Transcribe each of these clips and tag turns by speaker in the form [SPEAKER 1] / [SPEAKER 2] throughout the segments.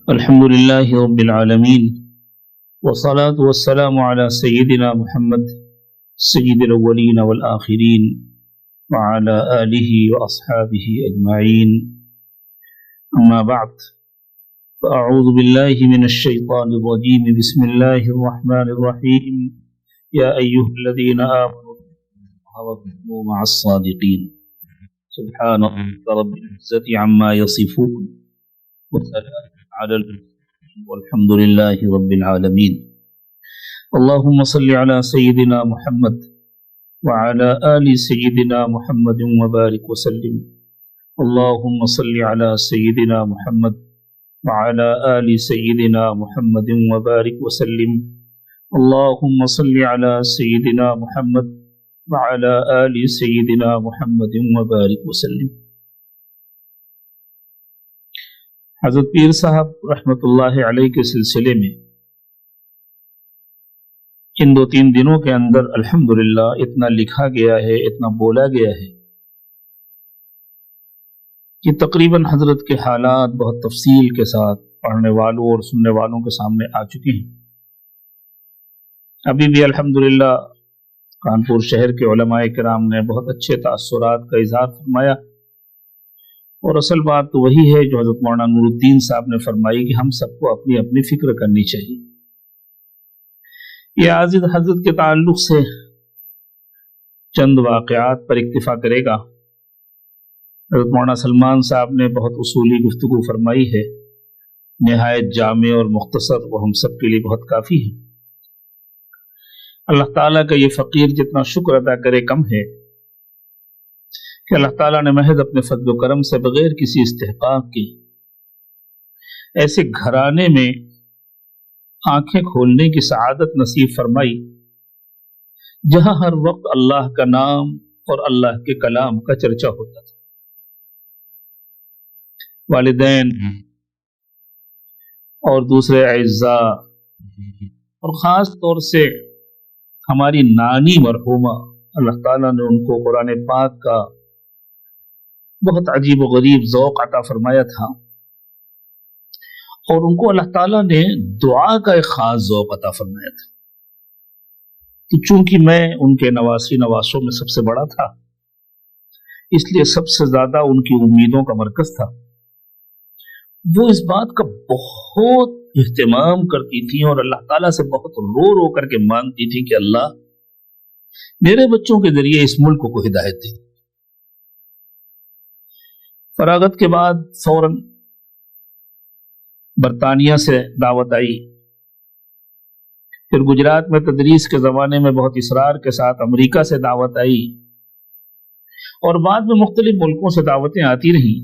[SPEAKER 1] الحمد لله رب العالمين والصلاة والسلام على سيدنا محمد سيد الأولين والآخرين وعلى آله وأصحابه أجمعين. أما بعد، فأعوذ بالله من الشيطان الرجيم. بسم الله الرحمن الرحيم. يا أيها الذين آمنوا وكونوا مع الصادقين. سبحان رب العزة عما يصفون وسلام على المرسلين والحمد لله رب العالمين. اللهم صل على سيدنا محمد وعلى آل سيدنا محمد وبارك وسلم. اللهم صل على سيدنا محمد وعلى آل سيدنا محمد وبارك وسلم. اللهم صل على سيدنا محمد وعلى آل سيدنا محمد وبارك وسلم. حضرت پیر صاحب رحمۃ اللہ علیہ کے سلسلے میں ان 2-3 دنوں کے اندر الحمدللہ اتنا لکھا گیا ہے، اتنا بولا گیا ہے کہ تقریباً حضرت کے حالات بہت تفصیل کے ساتھ پڑھنے والوں اور سننے والوں کے سامنے آ چکے ہیں. ابھی بھی الحمدللہ کانپور شہر کے علماء کرام نے بہت اچھے تاثرات کا اظہار فرمایا، اور اصل بات تو وہی ہے جو حضرت مولانا نور الدین صاحب نے فرمائی کہ ہم سب کو اپنی اپنی فکر کرنی چاہیے. یہ عازد حضرت کے تعلق سے چند واقعات پر اکتفا کرے گا. حضرت مولانا سلمان صاحب نے بہت اصولی گفتگو فرمائی ہے، نہایت جامع اور مختصر، وہ ہم سب کے لیے بہت کافی ہے. اللہ تعالیٰ کا یہ فقیر جتنا شکر ادا کرے کم ہے کہ اللہ تعالیٰ نے محض اپنے فضل و کرم سے بغیر کسی استحقاق کے ایسے گھرانے میں آنکھیں کھولنے کی سعادت نصیب فرمائی جہاں ہر وقت اللہ کا نام اور اللہ کے کلام کا چرچا ہوتا تھا. والدین اور دوسرے اعزاء اور خاص طور سے ہماری نانی مرحومہ، اللہ تعالیٰ نے ان کو قرآن پاک کا بہت عجیب و غریب ذوق عطا فرمایا تھا، اور ان کو اللہ تعالیٰ نے دعا کا ایک خاص ذوق عطا فرمایا تھا. تو چونکہ میں ان کے نواسوں میں سب سے بڑا تھا، اس لیے سب سے زیادہ ان کی امیدوں کا مرکز تھا. وہ اس بات کا بہت اہتمام کرتی تھیں اور اللہ تعالیٰ سے بہت رو رو کر کے مانگتی تھیں کہ اللہ میرے بچوں کے ذریعے اس ملک کو ہدایت دے. فراغت کے بعد فوراً برطانیہ سے دعوت آئی، پھر گجرات میں تدریس کے زمانے میں بہت اصرار کے ساتھ امریکہ سے دعوت آئی، اور بعد میں مختلف ملکوں سے دعوتیں آتی رہیں.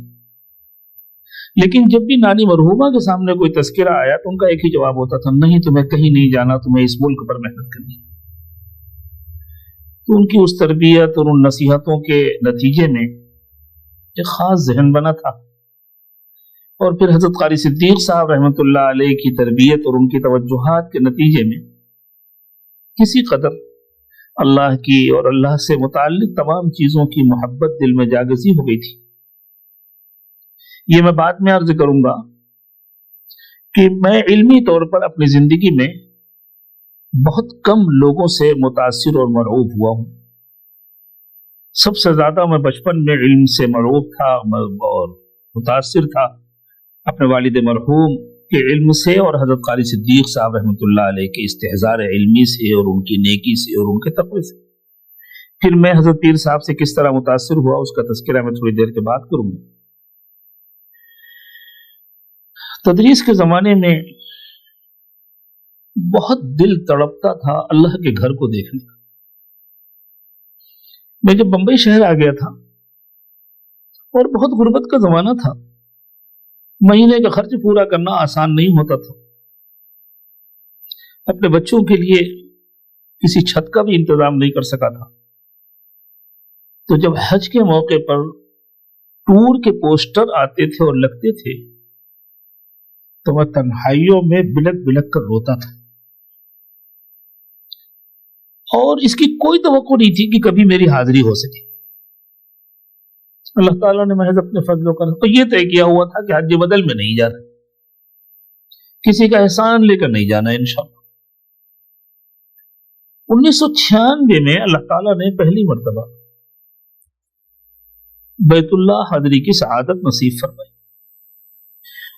[SPEAKER 1] لیکن جب بھی نانی مرحومہ کے سامنے کوئی تذکرہ آیا تو ان کا ایک ہی جواب ہوتا تھا، نہیں تمہیں کہیں نہیں جانا، تمہیں اس ملک پر محنت کرنی. تو ان کی اس تربیت اور ان نصیحتوں کے نتیجے میں ایک خاص ذہن بنا تھا. اور پھر حضرت قاری صدیق صاحب رحمۃ اللہ علیہ کی تربیت اور ان کی توجہات کے نتیجے میں کسی قدر اللہ کی اور اللہ سے متعلق تمام چیزوں کی محبت دل میں جاگزی ہو گئی تھی. یہ میں بعد میں عرض کروں گا کہ میں علمی طور پر اپنی زندگی میں بہت کم لوگوں سے متاثر اور مرعوب ہوا ہوں. سب سے زیادہ میں بچپن میں علم سے مرعوب تھا اور متاثر تھا اپنے والد مرحوم کے علم سے اور حضرت قاری صدیق صاحب رحمۃ اللہ علیہ کے استحضار علمی سے اور ان کی نیکی سے اور ان کے تقوی سے. پھر میں حضرت پیر صاحب سے کس طرح متاثر ہوا اس کا تذکرہ میں تھوڑی دیر کے بعد کروں گا. تدریس کے زمانے میں بہت دل تڑپتا تھا اللہ کے گھر کو دیکھنے کا. میں جب بمبئی شہر آ گیا تھا اور بہت غربت کا زمانہ تھا، مہینے کا خرچ پورا کرنا آسان نہیں ہوتا تھا، اپنے بچوں کے لیے کسی چھت کا بھی انتظام نہیں کر سکا تھا. تو جب حج کے موقع پر ٹور کے پوسٹر آتے تھے اور لگتے تھے تو میں تنہائیوں میں بلک بلک کر روتا تھا، اور اس کی کوئی توقع نہیں تھی کہ کبھی میری حاضری ہو سکے. اللہ تعالیٰ نے محض اپنے فضل و کرم تو یہ طے کیا ہوا تھا کہ حج بدل میں نہیں جانا. किसी का एहसान लेकर नहीं जाना इंशाअल्लाह। 1996 में अल्लाह ताला ने पहली मर्तबा बैतुल्लाह हादरी की सआदत नसीब फरमाई।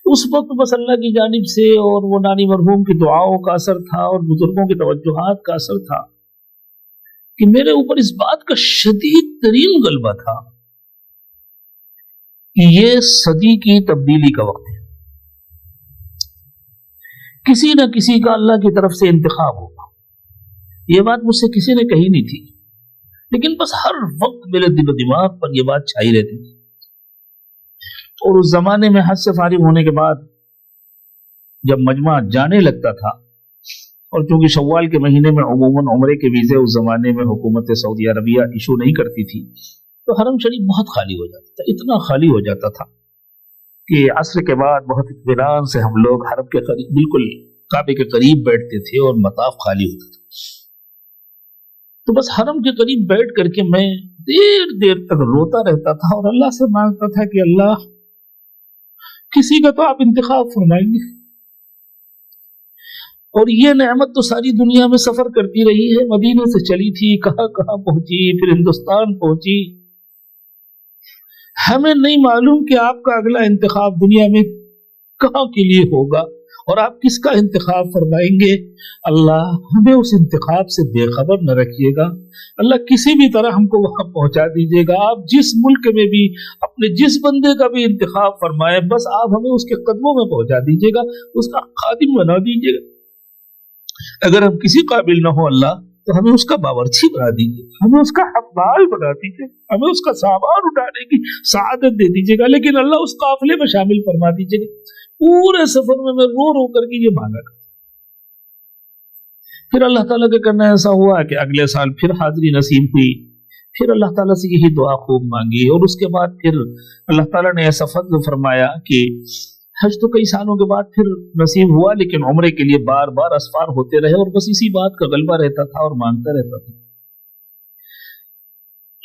[SPEAKER 1] उस वक्त बस अल्लाह की जानिब से और वो नानी मरहूम की दुआओं का असर था और बुजुर्गों की तवज्जुहात का असर था कि मेरे ऊपर इस बात का शदीद तरीन गलबा था कि ये सदी की तब्दीली का वक्त है, किसी न किसी का अल्लाह की तरफ से इंतखाब होगा। ये बात मुझसे किसी ने कही नहीं थी, लेकिन बस हर वक्त मेरे दिल दिमाग पर यह बात छाई रहती थी। और उस जमाने में हज से फारिग होने के बाद जब मजमा जाने लगता था, और चूंकि शव्वाल के महीने में उमूमन उम्रे के वीजे उस जमाने में हुकूमत सऊदी अरबिया इशू नहीं करती थी, तो हरम शरीफ बहुत खाली हो जाता था। इतना खाली हो जाता था कि असर के बाद बहुत इत्मीनान से हम लोग हरम के करीब, बिल्कुल काबे के करीब बैठते थे और मताफ खाली होता था। तो बस हरम के करीब बैठ करके मैं देर देर तक रोता रहता था और अल्लाह से मांगता था कि अल्लाह, किसी का तो आप इंतखाब फरमाएंगे। और ये नेमत तो सारी दुनिया में सफर करती रही है, मदीने से चली थी, कहां कहां पहुंची, फिर हिंदुस्तान पहुंची। हमें नहीं मालूम कि आपका अगला इंतखाब दुनिया में कहां के लिए होगा और आप किसका इंतखाब फरमाएंगे। अल्लाह, हमें उस इंतखाब से बेखबर न रखिएगा। अल्लाह, किसी भी तरह हमको वहां पहुंचा दीजिएगा। आप जिस मुल्क में भी अपने जिस बंदे का भी इंतखाब फरमाए, बस आप हमें उसके कदमों में पहुंचा दीजिएगा, उसका खादिम बना दीजिएगा। अगर हम किसी काबिल न हो अल्लाह, तो हमें उसका बावर्ची बना दीजिए, हमें उसका हकमाल बना दीजिए, हमें उसका सामान उठाने की सआदत दे दीजिएगा, लेकिन अल्लाह उस काफिले में शामिल फरमा दीजिएगा। पूरे सफर में मैं रो रो करके ये मांगा। फिर अल्लाह ताला के करना ऐसा हुआ कि अगले साल फिर हाजिरी नसीब हुई, फिर अल्लाह ताला से यही दुआ खूब मांगी। और उसके बाद फिर अल्लाह ताला ने ऐसा फज़्ल फरमाया कि हज तो कई सालों के बाद फिर नसीब हुआ, लेकिन उम्रे के लिए बार बार असफार होते रहे और बस इसी बात का गलबा रहता था और मांगता रहता था।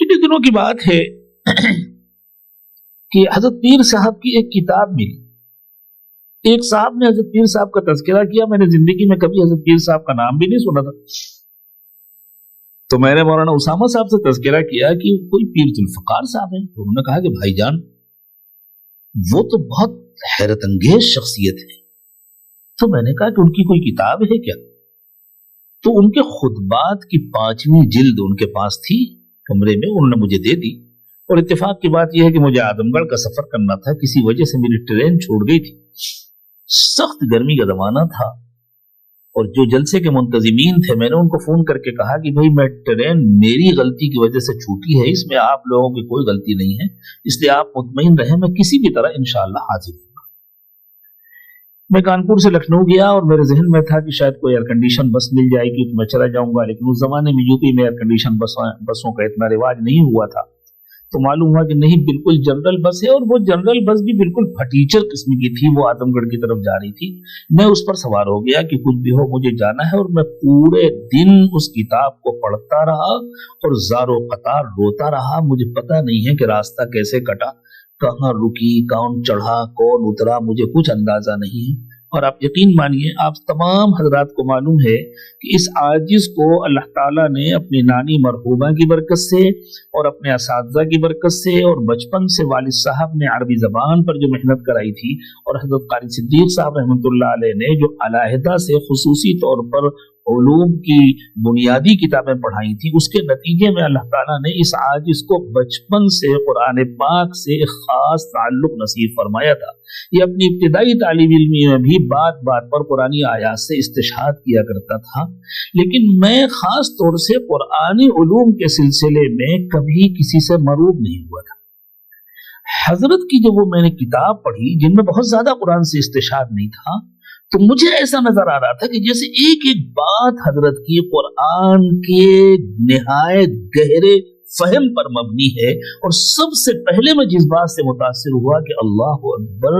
[SPEAKER 1] कितने दिनों की बात है कि हजरत पीर साहब की एक किताब मिली। एक साहब ने हजरत पीर साहब का तज़किरा किया। मैंने जिंदगी में कभी हजरत पीर साहब का नाम भी नहीं सुना था। तो मैंने मौलाना उसामा साहब से तज़किरा किया कि कोई पीर जुल्फ़िकार साहब है। तो उन्होंने कहा कि भाईजान, वो तो बहुत हैरत अंगेज शख्सियत है। तो मैंने कहा कि उनकी कोई किताब है क्या? तो उनके खुतबात की 5वीं जिल्द उनके पास थी कमरे में, उन्होंने मुझे दे दी। और इत्तेफाक की बात यह है कि मुझे आजमगढ़ का सफर करना था, किसी वजह से मेरी ट्रेन छूट गई थी। सख्त गर्मी का जमाना था और जो जलसे के मुंतजिमीन थे, मैंने उनको फोन करके कहा कि भाई, मैं ट्रेन मेरी गलती की वजह से छूटी है, इसमें आप लोगों की कोई गलती नहीं है, इसलिए आप मुतमईन रहें, मैं किसी भी तरह इंशाअल्लाह हाजिर हूँ। मैं कानपुर से लखनऊ गया और मेरे जहन में था कि शायद कोई एयर कंडीशन बस मिल जाएगी तो मैं चला जाऊंगा, लेकिन उस जमाने में यूपी में एयर कंडीशन बसों का इतना रिवाज नहीं हुआ था। तो मालूम हुआ कि नहीं, बिल्कुल जनरल बस है, और वो जनरल बस भी बिल्कुल फटीचर किस्म की थी। वो आजमगढ़ की तरफ जा रही थी। मैं उस पर सवार हो गया कि कुछ भी हो मुझे जाना है, और मैं पूरे दिन उस किताब को पढ़ता रहा और ज़ारो क़तार रोता रहा। मुझे पता नहीं है कि रास्ता कैसे कटा, कहाँ रुकी, कौन चढ़ा, कौन उतरा, मुझे कुछ अंदाजा नहीं है। और आप यकीन मानिए, आप तमाम हजरात को मालूम है कि इस आजिज को अल्लाह ताला ने अपनी नानी मरहूमा की बरकत से और अपने असातिज़ा की बरकत से और बचपन से वालिद साहब ने अरबी ज़बान पर जो मेहनत कराई थी, और हज़रत क़ारी सिद्दीक़ साहब रहमतुल्लाह अलैह ने जो अलहदा से खुसूसी तौर पर उलूम की बुनियादी किताबें पढ़ाई थी, उसके नतीजे में अल्लाह ताला ने इस आजिज को बचपन से कुरान पाक से एक खास ताल्लुक नसीब फरमाया था। ये अपनी इब्तिदाई तालीम इल्मी में भी बात बात पर कुरानी आयात से इस्तिशाद किया करता था, लेकिन मैं खास तौर से कुरानी उलूम के सिलसिले में कभी किसी से मरूब नहीं हुआ था। हजरत की जब वो मैंने किताब पढ़ी जिनमें बहुत ज्यादा कुरान से इस्तिशाद नहीं था, तो मुझे ऐसा नजर आ रहा था कि जैसे एक एक बात हजरत की कुरान के निहायत गहरे फहम पर मबनी है। और सबसे पहले मैं जिस बात से मुतासिर हुआ कि अल्लाह अकबर,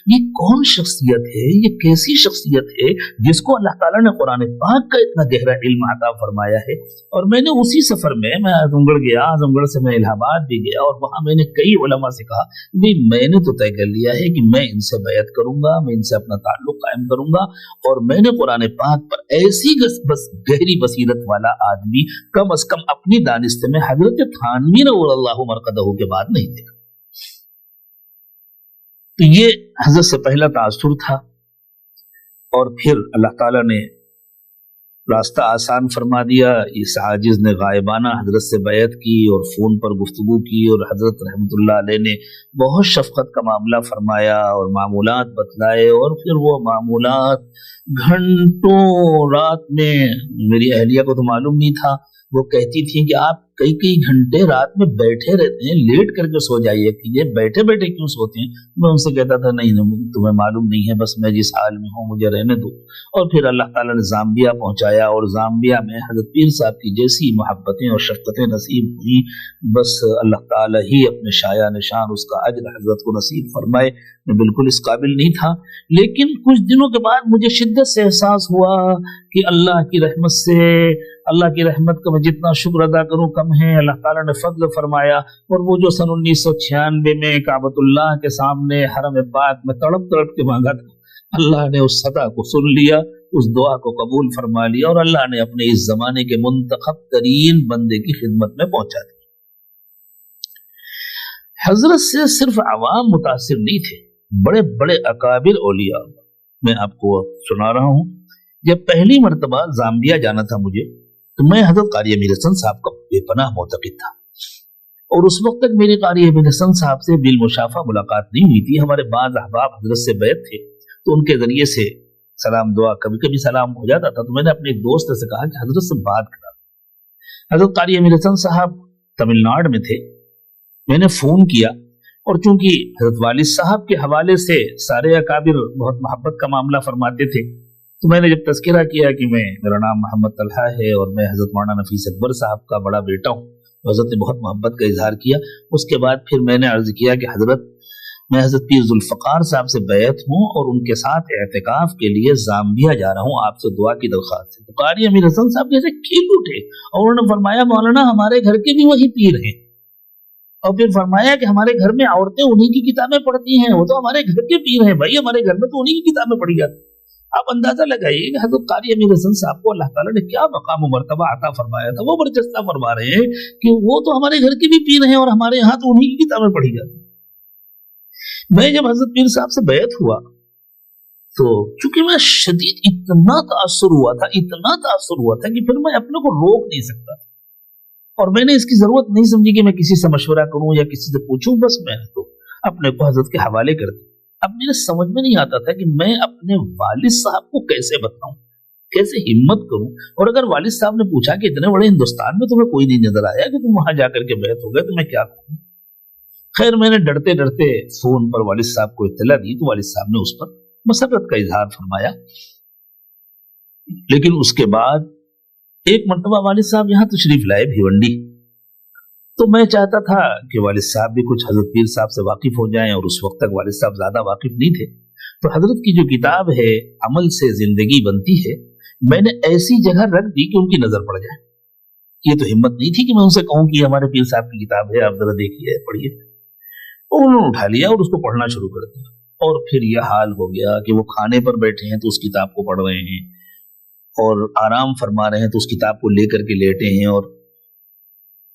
[SPEAKER 1] ये कौन शख्सियत है, ये कैसी शख्सियत है जिसको अल्लाह ताला ने कुरान पाक का इतना गहरा इल्म अता फरमाया है। और मैंने उसी सफर में मैं आजमगढ़ गया, आजमगढ़ से मैं इलाहाबाद भी गया, और वहां मैंने कई उलमा से कहा भाई मैंने तो तय कर लिया है कि मैं इनसे बैत करूंगा, मैं इनसे अपना ताल्लुक कायम करूंगा, और मैंने कुरान पाक पर ऐसी बस गहरी बसीरत वाला आदमी कम अज कम अपनी दानिश में हजरत थानवी नव्वरल्लाहु मरकदहू के बाद नहीं देखा। तो ये हजरत से पहला तासुर था। और फिर अल्लाह ताला ने रास्ता आसान फरमा दिया। इस आजिज ने गायबाना हजरत से बैत की और फोन पर गुफ्तगू की, और हजरत रहमतुल्लाह अलैह ने बहुत शफकत का मामला फरमाया और मामूलात बतलाए। और फिर वो मामूलात घंटों, रात में मेरी अहलिया को तो मालूम नहीं था, वो कहती थी कि आप कई कई घंटे रात में बैठे रहते हैं, लेट करके सो जाइए कीजिए, बैठे बैठे क्यों सोते हैं। मैं उनसे कहता था नहीं तुम्हें मालूम नहीं है, बस मैं जिस हाल में हूँ मुझे रहने दो। और फिर अल्लाह ताला ने जाम्बिया पहुंचाया, और जाम्बिया में हजरत पीर साहब की जैसी मोहब्बतें और शफ़क़तें नसीब हुई, बस अल्लाह ताला ही अपने शाया निशान उसका अज्र हजरत को नसीब फरमाए। मैं बिल्कुल इस काबिल नहीं था, लेकिन कुछ दिनों के बाद मुझे शिद्दत से एहसास हुआ कि अल्लाह की रहमत से, अल्लाह की रहमत का मैं जितना शुक्र अदा करूं कम है। अल्लाह ताला ने फضل फरमाया, और वो जो सन 1996 में काबतुल्लाह के सामने हरम पाक में तड़प तड़प के मांगा था, अल्लाह ने उस सदा को सुन लिया, उस दुआ को कबूल फरमा लिया, और अल्लाह ने अपने इस जमाने के मुंतखब तरीन बंदे की खिदमत में पहुंचा दिया। हजरत से सिर्फ अवाम मुतासिर नहीं थे, बड़े बड़े अकाबिर औलिया। मैं आपको सुना रहा हूं, जब पहली मर्तबा जाम्बिया जाना था मुझे, तो मैं हजरत कारी अमीर हसन साहब का बेपनाह मोतक़िद था, और उस वक्त तक मेरी कारी अमीर हसन साहब से बिलमुशाफा मुलाकात नहीं हुई थी। हमारे बाज़ अहबाब हजरत से बैत थे, तो उनके जरिए से सलाम दुआ कभी कभी सलाम हो जाता था। तो मैंने अपने एक दोस्त से कहा कि हजरत से बात करा। हजरत कारी अमीर हसन साहब तमिलनाडु में थे। मैंने फोन किया, और चूंकि हजरत वालिद साहब के हवाले से सारे अकाबिर बहुत मोहब्बत का मामला फरमाते थे, तो मैंने जब तज़किरा किया कि मेरा नाम मोहम्मद तलहा है और मैं हजरत मौलाना नफीस अकबर साहब का बड़ा बेटा हूँ, तो हजरत ने बहुत मोहब्बत का इजहार किया। उसके बाद फिर मैंने अर्ज किया कि हजरत, मैं हजरत पीर जुल्फ़कार साहब से बैत हूँ और उनके साथ एहतिकाफ के लिए जाम्बिया जा रहा हूँ, आपसे दुआ की दरख्वास्त है। तो कारी अमीर हसन साहब जैसे खिल उठे, और उन्होंने फरमाया मौलाना हमारे घर के भी वही पीर हैं। और फिर फरमाया कि हमारे घर में औरतें उन्हीं की किताबें पढ़ती हैं, वो तो हमारे घर के पीर हैं भाई, हमारे घर में तो उन्हीं की किताबें पढ़ी जाती। आप अंदाजा लगाइए कि हजरत कारी अमीर हसन साहब को अल्लाह ताला ने क्या मकाम मर्तबा अता फरमाया था। वो बरजस्ता फरमा रहे हैं कि वो तो हमारे घर के भी पीर हैं और हमारे यहाँ तो उन्हीं की किताबें पढ़ी जाती। मैं जब हजरत पीर साहब से बैत हुआ, तो चूंकि मैं शदीद इतना तासुर हुआ था कि फिर मैं अपने को रोक नहीं सकता, और मैंने इसकी जरूरत नहीं समझी कि मैं किसी से मशवरा करूं या किसी से पूछूं, बस मैंने तो अपने को हजरत के हवाले कर दिया। अब मेरे समझ में नहीं आता था कि मैं अपने वालिद साहब को कैसे बताऊं, कैसे हिम्मत करूं। और अगर वालिद साहब ने पूछा कि इतने बड़े हिंदुस्तान में तुम्हें कोई नहीं नजर आया कि तुम वहां जाकर के बैत हो गए, तो मैं क्या करूं। खैर मैंने डरते डरते फोन पर वालिद साहब को इत्तला दी, तो वालिद साहब ने उस पर मसरत का इजहार फरमाया। लेकिन उसके बाद एक मरतबा वालिद साहब यहाँ तशरीफ लाए भिवंडी, तो मैं चाहता था कि वालिद साहब भी कुछ हजरत पीर साहब से वाकिफ हो जाएं, और उस वक्त तक वालिद साहब ज्यादा वाकिफ नहीं थे। तो हजरत की जो किताब है अमल से जिंदगी बनती है, मैंने ऐसी जगह रख दी कि उनकी नजर पड़ जाए। ये तो हिम्मत नहीं थी कि मैं उनसे कहूं कि हमारे पीर साहब की किताब है, आप जरा देखिए पढ़िए। और उन्होंने उठा लिया और उसको पढ़ना शुरू कर दिया, और फिर यह हाल हो गया कि वो खाने पर बैठे हैं तो उस किताब को पढ़ रहे हैं, और आराम फरमा रहे हैं तो उस किताब को लेकर के लेटे हैं। और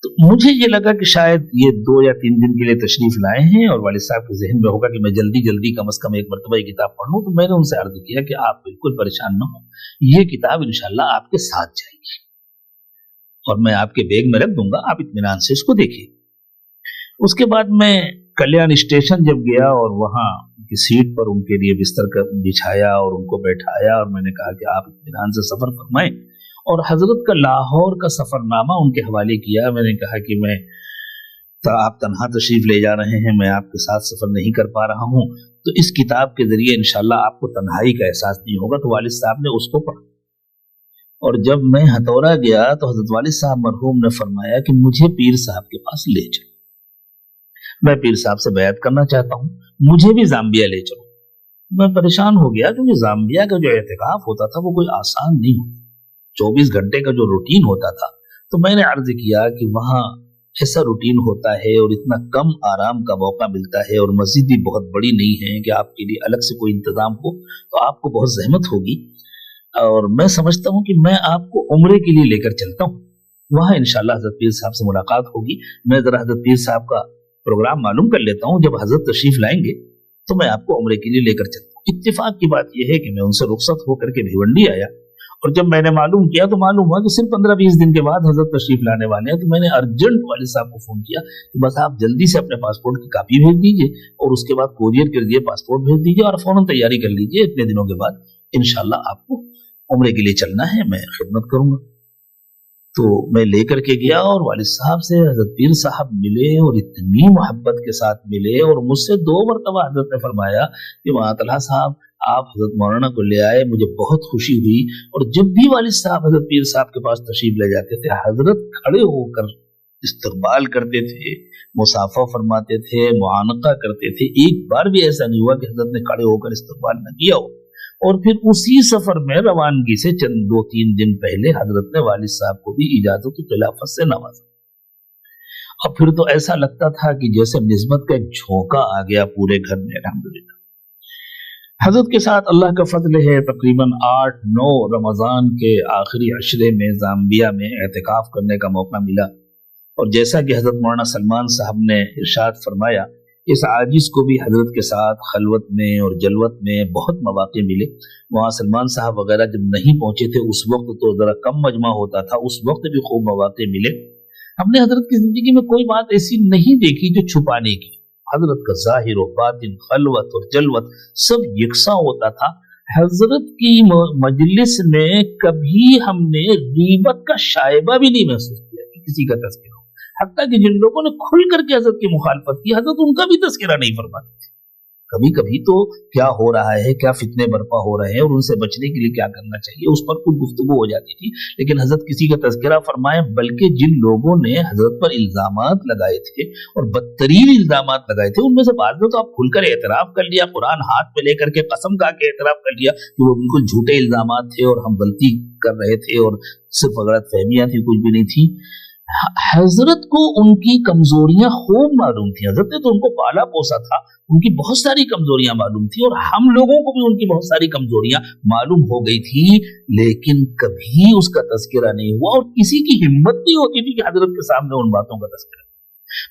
[SPEAKER 1] तो मुझे ये लगा कि शायद ये 2 या 3 दिन के लिए तशरीफ लाए हैं, और वालिद साहब के जहन में होगा कि मैं जल्दी जल्दी कम से कम एक मरतबा ये किताब पढ़ लूं। तो मैंने उनसे अर्ज किया कि आप बिल्कुल परेशान न हो, ये किताब इंशाल्लाह आपके साथ जाएगी और मैं आपके बैग में रख दूंगा, आप इत्मीनान से इसको देखिए। उसके बाद मैं कल्याण स्टेशन जब गया और वहां की सीट पर उनके लिए बिस्तर बिछाया और उनको बैठाया, और मैंने कहा कि आप इत्मीनान से सफर फरमाएं, और हजरत का लाहौर का सफरनामा उनके हवाले किया। मैंने कहा कि आप तन्हा तशरीफ ले जा रहे हैं, मैं आपके साथ सफर नहीं कर पा रहा हूं, तो इस किताब के जरिए इंशाल्लाह आपको तन्हाई का एहसास नहीं होगा। तो वालिद साहब ने उसको पढ़ा, और जब मैं हथौरा गया तो हजरत वालिद साहब मरहूम ने फरमाया कि मुझे पीर साहब के पास ले चलो, मैं पीर साहब से बैत करना चाहता हूँ, मुझे भी जाम्बिया ले चलो। मैं परेशान हो गया क्योंकि जाम्बिया का जो एहतिकाफ होता था वो कोई आसान नहीं होता, 24 घंटे का जो रूटीन होता था। तो मैंने अर्ज किया कि वहाँ ऐसा रूटीन होता है और इतना कम आराम का मौका मिलता है और मस्जिद भी बहुत बड़ी नहीं है कि आपके लिए अलग से कोई इंतजाम हो, तो आपको बहुत जहमत होगी और मैं समझता हूँ कि मैं आपको उम्रे के लिए लेकर चलता हूँ, वहाँ इंशाल्लाह हजरत पीर साहब से मुलाकात होगी। मैं जरा हजरत पीर साहब का प्रोग्राम मालूम कर लेता हूँ, जब हजरत तशरीफ लाएंगे तो मैं आपको उम्रे के लिए लेकर चलता हूँ। इत्तेफाक की बात यह है कि मैं उनसे रुखसत होकर के भिवंडी आया और जब मैंने मालूम किया तो मालूम हुआ कि सिर्फ 15-20 दिन के बाद हजरत तशरीफ लाने वाले हैं। तो मैंने अर्जेंट वालिद साहब को फोन किया कि बस आप जल्दी से अपने पासपोर्ट की कापी भेज दीजिए और उसके बाद कोरियर कर दिए पासपोर्ट भेज दीजिए और फौरन तैयारी कर लीजिए, इतने दिनों के बाद इंशाल्लाह आपको उम्रे के लिए चलना है, मैं खिदमत करूंगा। तो मैं लेकर के गया और वालिद साहब से हजरत पीर साहब मिले और इतनी मोहब्बत के साथ मिले और मुझसे 2 मरतबा हजरत ने फरमाया कि मातला साहब आप हजरत मौलाना को ले आए, मुझे बहुत खुशी हुई। और जब भी वालिद साहब हजरत पीर साहब के पास तशरीफ ले जाते थे, हजरत खड़े होकर इस्तकबाल करते थे, मुसाफा फरमाते थे, मुआनका करते थे। एक बार भी ऐसा नहीं हुआ कि हजरत ने खड़े होकर इस्तकबाल न किया हो। और फिर उसी सफर में रवानगी से चंद 2-3 दिन पहले हजरत ने वालिद साहब को भी इजाजत खिलाफत से नवाजा। और फिर तो ऐसा लगता था कि जैसे निस्बत का एक झोंका आ गया पूरे घर में। अल्हम्दुलिल्लाह हजरत के साथ अल्लाह का फजल है, तकरीबन 8-9 रमजान के आखिरी अशरे में जाम्बिया में एहतिकाफ करने का मौका मिला। और जैसा कि हजरत मौलाना सलमान साहब ने इरशाद फरमाया, इस आजिज को भी हजरत के साथ खलवत में और जलवत में बहुत मौके मिले। वहाँ सलमान साहब वगैरह जब नहीं पहुंचे थे उस वक्त तो जरा कम मजमा होता था, उस वक्त भी खूब मौके मिले। हमने हजरत की जिंदगी में कोई बात ऐसी नहीं देखी जो छुपाने की। हजरत का जाहिर और बातिन, खलवत और जलवत सब यकसा होता था। हजरत की मजलिस में कभी हमने गीबत का शायबा भी नहीं महसूस किया कि किसी का तस्करा, हत्ता कि जिन लोगों ने खुल करके हजरत की मुखालफत की, हजरत उनका भी तस्करा नहीं फरमाते। कभी कभी तो क्या हो रहा है, क्या फितने बर्पा हो रहे हैं और उनसे बचने के लिए क्या करना चाहिए, उस पर कुछ गुफ्तगू हो जाती थी, लेकिन हजरत किसी का तस्करा फरमाए। बल्कि जिन लोगों ने हजरत पर इल्जामात लगाए थे और बदतरीन इल्जामात लगाए थे, उनमें से बाद में तो आप खुलकर एतराफ कर लिया, कुरान हाथ में लेकर के कसम खा के एतराफ कर लिया कि वो बिल्कुल झूठे इल्जामात थे और हम गलती कर रहे थे और सिर्फ गलत फहमियां थी, कुछ भी नहीं थी। हजरत को उनकी कमजोरियां खूब मालूम थी। हजरत ने तो उनको पाला पोसा था, उनकी बहुत सारी कमजोरियां मालूम थी और हम लोगों को भी उनकी बहुत सारी कमजोरियां मालूम हो गई थी, लेकिन कभी उसका तस्करा नहीं हुआ और किसी की हिम्मत नहीं होती थी कि हजरत के सामने उन बातों का तस्करा।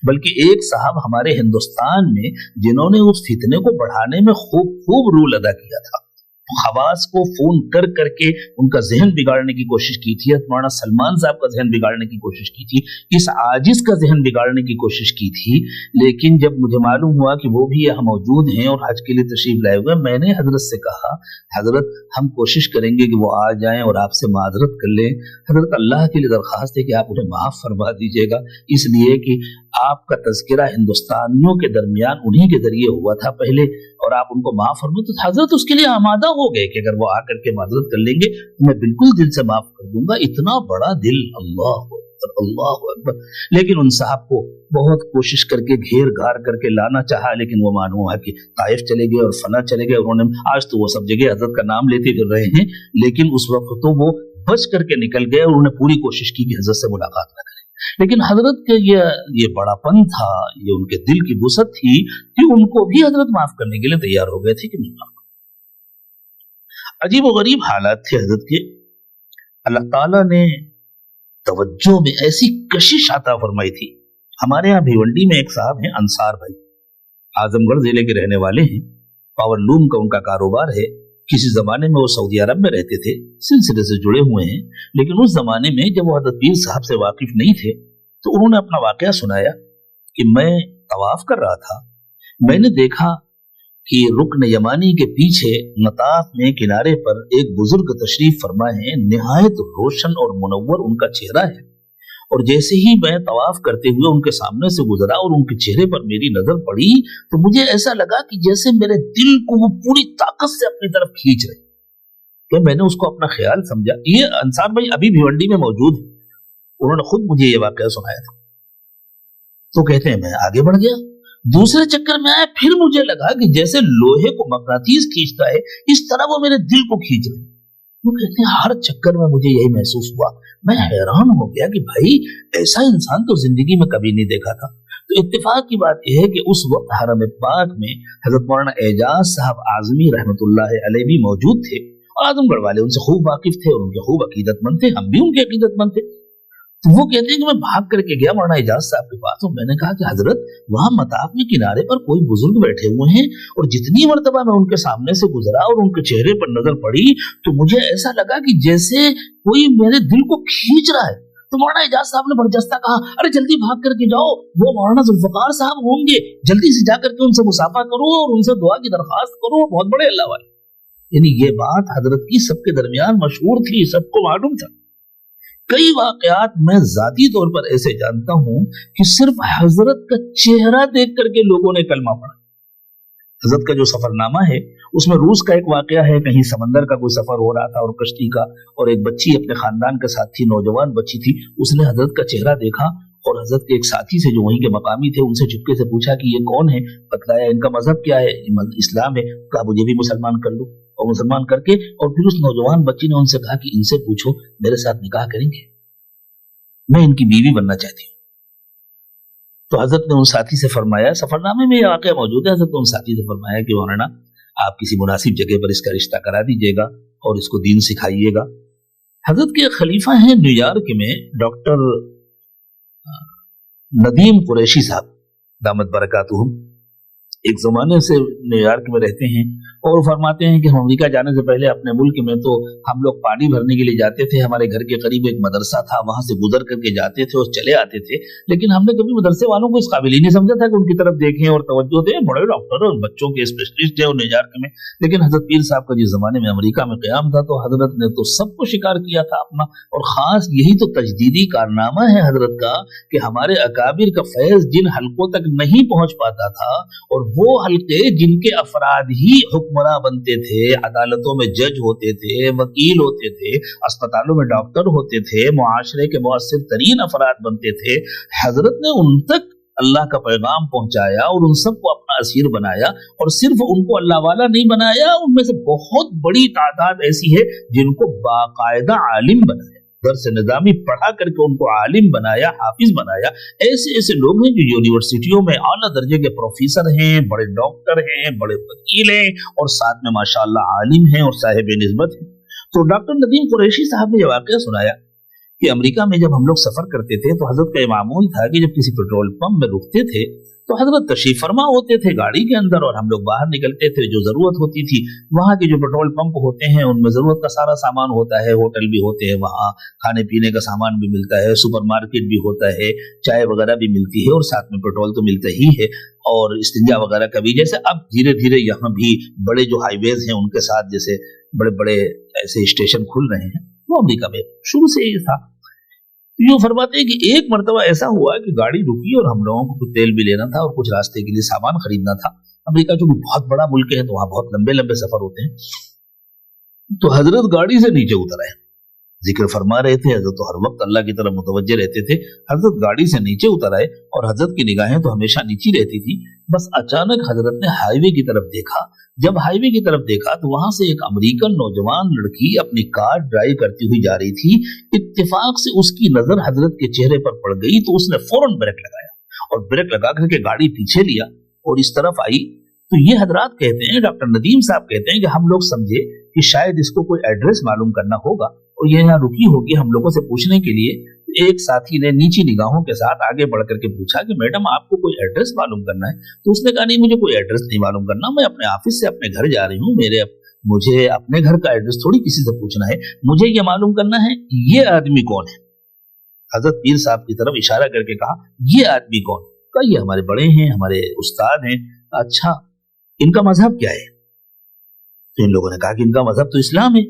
[SPEAKER 1] बल्कि एक साहब हमारे हिंदुस्तान में जिन्होंने उस फितने को बढ़ाने में खूब रोल अदा किया था, खवास को फोन कर करके उनका जहन बिगाड़ने की कोशिश की थी, मौलाना सलमान साहब का जहन बिगाड़ने की कोशिश की थी, इस आजिज का जहन बिगाड़ने की कोशिश की थी। लेकिन जब मुझे मालूम हुआ कि वो भी यहाँ मौजूद हैं और हज के लिए तशरीफ लाए हुए, मैंने हजरत से कहा, हजरत हम कोशिश करेंगे कि वो आ जाएं और आपसे माजरत कर लें। हजरत अल्लाह के लिए दरख्वास्त है कि आप उन्हें माफ फरमा दीजिएगा, इसलिए कि आपका तज़किरा हिंदुस्तानियों के दरमियान उन्हीं के जरिए हुआ था पहले और आप उनको माफ फरमा। तो हजरत उसके लिए आमादा हो गए कि अगर वो आकर के माजरत कर लेंगे तो मैं बिल्कुल दिल से माफ कर दूंगा। इतना बड़ा दिल, अल्लाह अल्लाह अकबर। लेकिन उन साहब को बहुत कोशिश करके घेर घार करके लाना चाहा, लेकिन वो मालूम हुआ कि ताइफ चले गए और फना चले गए। उन्होंने आज तो वो सब जगह हजरत का नाम लेते फिर रहे हैं, लेकिन उस वक्त तो वो बच करके निकल गए और उन्होंने पूरी कोशिश की कि हजरत से मुलाकात न करें। लेकिन हजरत के ये बड़ापन था, ये उनके दिल की वुसअत थी कि उनको भी हजरत माफ करने के लिए तैयार हो गए थे कि नहीं। अजीब और गरीब हालात थे हजरत के। अल्लाह ताला ने तवज्जो में ऐसी कशिश अता फरमाई थी। हमारे यहाँ भिवंडी में एक साहब हैं अंसार भाई, आजमगढ़ जिले के रहने वाले हैं, पावरलूम का उनका कारोबार है। किसी जमाने में वो सऊदी अरब में रहते थे, सिलसिले से जुड़े हुए हैं, लेकिन उस जमाने में जब वो हजरत पीर साहब से वाकिफ नहीं थे तो उन्होंने अपना वाकया सुनाया कि मैं तवाफ कर रहा था, मैंने देखा कि रुकन यमानी के पीछे मताफ में किनारे पर एक बुजुर्ग तशरीफ फरमा है, निहायत रोशन और मुनव्वर उनका चेहरा है। और जैसे ही मैं तवाफ करते हुए उनके सामने से गुजरा और उनके चेहरे पर मेरी नजर पड़ी तो मुझे ऐसा लगा कि जैसे मेरे दिल को वो पूरी ताकत से अपनी तरफ खींच रहे। कि मैंने उसको अपना ख्याल समझा। ये अंसार भाई अभी भिवंडी में मौजूद है, उन्होंने खुद मुझे ये वाकया सुनाया था। तो कहते हैं मैं आगे बढ़ गया, दूसरे चक्कर में आया, फिर मुझे लगा कि जैसे लोहे को मकनातीस खींचता है इस तरह वो मेरे दिल को खींच रहे। वो कहते हैं हर चक्कर में मुझे यही महसूस हुआ। मैं हैरान हो गया कि भाई ऐसा इंसान तो जिंदगी में कभी नहीं देखा था। तो इत्तेफाक की बात यह है कि उस वक्त हरम पाक में हजरत मौलाना एजाज साहब आजमी रहमतुल्लाह अलैह भी मौजूद थे, और आजमगढ़ वाले उनसे खूब वाकिफ थे और उनके खूब अकीदतमंद थे, हम भी उनके अकीदतमंद थे। तो वो कहते हैं कि मैं भाग करके गया मौलाना एजाज साहब के पास, और मैंने कहा कि हजरत वहां मताफ में किनारे पर कोई बुजुर्ग बैठे हुए हैं, और जितनी मर्तबा मैं उनके सामने से गुजरा और उनके चेहरे पर नजर पड़ी तो मुझे ऐसा लगा कि जैसे कोई मेरे दिल को खींच रहा है। तो मौलाना एजाज साहब ने बरजस्ता कहा, अरे जल्दी भाग करके जाओ, वो मौलाना जुल्फकार साहब होंगे, जल्दी से जाकर के उनसे मुसाफा करो और उनसे दुआ की दरखास्त करो, बहुत बड़े अल्लाह वाले। यानी ये बात हजरत की सबके दरमियान मशहूर थी, सबको मालूम था। कई वाकयात मैं जाती तौर पर ऐसे जानता हूं कि सिर्फ हजरत का चेहरा देख करके लोगों ने कलमा पढ़ा। हजरत का जो सफरनामा है उसमें रूस का एक वाकया है, कहीं समंदर का कोई सफर हो रहा था और कश्ती का, और एक बच्ची अपने खानदान के साथ थी, नौजवान बच्ची थी, उसने हजरत का चेहरा देखा और हजरत के एक साथी से जो वहीं के मकामी थे उनसे चुपके से पूछा कि ये कौन है, बतलाया इनका मजहब क्या है, इस्लाम है। कहा मुझे भी मुसलमान कर लो, और मुसलमान करके और फिर उस नौजवान बच्ची ने उनसे कहा कि इनसे पूछो मेरे साथ निकाह करेंगे, मैं इनकी बीवी बनना चाहती हूँ। तो हजरत ने उन साथी से फरमाया, सफरनामे में यह वाकया मौजूद है, हजरत ने उन साथी से फरमाया कि मौलाना आप किसी मुनासिब जगह पर इसका रिश्ता करा दीजिएगा और इसको दीन सिखाइएगा। हजरत के खलीफा हैं न्यूयॉर्क में डॉक्टर नदीम कुरैशी साहब दामत बरकातुहुम, एक जमाने से न्यूयॉर्क में रहते हैं, और फरमाते हैं कि हम अमेरिका जाने से पहले अपने मुल्क में तो हम लोग पानी भरने के लिए जाते थे, हमारे घर के करीब एक मदरसा था, वहां से गुजर करके जाते थे और चले आते थे, लेकिन हमने कभी मदरसे वालों को इस काबिल ही नहीं समझा था कि उनकी तरफ देखें और तवज्जो दें। बड़े डॉक्टर और बच्चों के स्पेशलिस्ट है न्यूयॉर्क में, लेकिन हजरत पीर साहब का जिस जमाने में अमेरिका में क़याम था तो हजरत ने तो सबको शिकार किया था अपना, और खास यही तो तजदीदी कारनामा है हजरत का कि हमारे अकाबिर का फैज जिन हलकों तक नहीं पहुंच पाता था, और वो हल्के जिनके अफराद ही हुक्मरां बनते थे, अदालतों में जज होते थे, वकील होते थे, अस्पतालों में डॉक्टर होते थे, मुआशरे के मुअस्सिर तरीन अफराद बनते थे, हजरत ने उन तक अल्लाह का पैगाम पहुंचाया और उन सबको अपना असीर बनाया, और सिर्फ उनको अल्लाह वाला नहीं बनाया, उनमें से बहुत बड़ी तादाद ऐसी है जिनको बाकायदा आलिम बनाया, दर्स निज़ामी पढ़ा करके उनको आलिम बनाया, हाफिज बनाया। ऐसे ऐसे लोग हैं जो यूनिवर्सिटियों में आला दर्जे के प्रोफेसर हैं, बड़े डॉक्टर हैं, बड़े वकील हैं, और साथ में माशाअल्लाह आलिम हैं और साहिब निस्बत हैं। तो डॉक्टर नदीम कुरैशी साहब ने यह वाकया सुनाया कि अमेरिका में जब हम लोग सफर करते थे तो हजरत का मामूल था कि जब किसी पेट्रोल पंप में रुकते थे तो हजरत तशरीफ फरमा होते थे गाड़ी के अंदर, और हम लोग बाहर निकलते थे। जो जरूरत होती थी, वहां के जो पेट्रोल पंप होते हैं उनमें जरूरत का सारा सामान होता है, होटल भी होते हैं, वहां खाने पीने का सामान भी मिलता है, सुपरमार्केट भी होता है, चाय वगैरह भी मिलती है, और साथ में पेट्रोल तो मिलता ही है, और इस्तिंजा वगैरह का भी। जैसे अब धीरे धीरे यहाँ भी बड़े जो हाईवेज हैं उनके साथ जैसे बड़े बड़े ऐसे स्टेशन खुल रहे हैं, वो अमेरिका में शुरू से ही था। यूं फरमाते हैं कि एक मर्तबा ऐसा हुआ कि गाड़ी रुकी और हम लोगों को कुछ तेल भी लेना था और कुछ रास्ते के लिए सामान खरीदना था। अमेरिका जो बहुत बड़ा मुल्क है तो वहां बहुत लंबे लंबे सफर होते हैं। तो हजरत गाड़ी से नीचे उतर आए, जिक्र फरमा रहे थे, हजरत तो हर वक्त अल्लाह की तरफ मुतवज्जे रहते थे। हजरत गाड़ी से नीचे उतर आए और हजरत की निगाहें तो हमेशा नीचे रहती थी। बस अचानक हजरत ने हाईवे की तरफ देखा। जब हाईवे की तरफ देखा तो वहां से एक अमेरिकन नौजवान लड़की अपनी कार ड्राइव करती हुई जा रही थी। इत्तेफाक से उसकी नजर हजरत के चेहरे पर पड़ गई तो उसने फौरन ब्रेक लगाया, और ब्रेक लगा करके गाड़ी पीछे लिया और इस तरफ आई। तो ये हजरात कहते हैं, डॉक्टर नदीम साहब कहते हैं कि हम लोग समझे कि शायद इसको कोई एड्रेस मालूम करना होगा, और ये यहाँ रुकी होगी हम लोगों से पूछने के लिए। एक साथी ने नीची निगाहों के साथ आगे बढ़ करके पूछा कि मैडम आपको कोई एड्रेस मालूम करना है? तो उसने कहा नहीं, मुझे कोई एड्रेस नहीं मालूम करना, मैं अपने ऑफिस से अपने घर जा रही हूँ, मुझे अपने घर का एड्रेस थोड़ी किसी से पूछना है, मुझे ये मालूम करना है ये आदमी कौन है। हजरत पीर साहब की तरफ इशारा करके कहा, ये आदमी कौन? कहा ये हमारे बड़े हैं, हमारे उस्ताद हैं। अच्छा, इनका मजहब क्या है? तो इन लोगों ने कहा कि इनका मजहब तो इस्लाम है।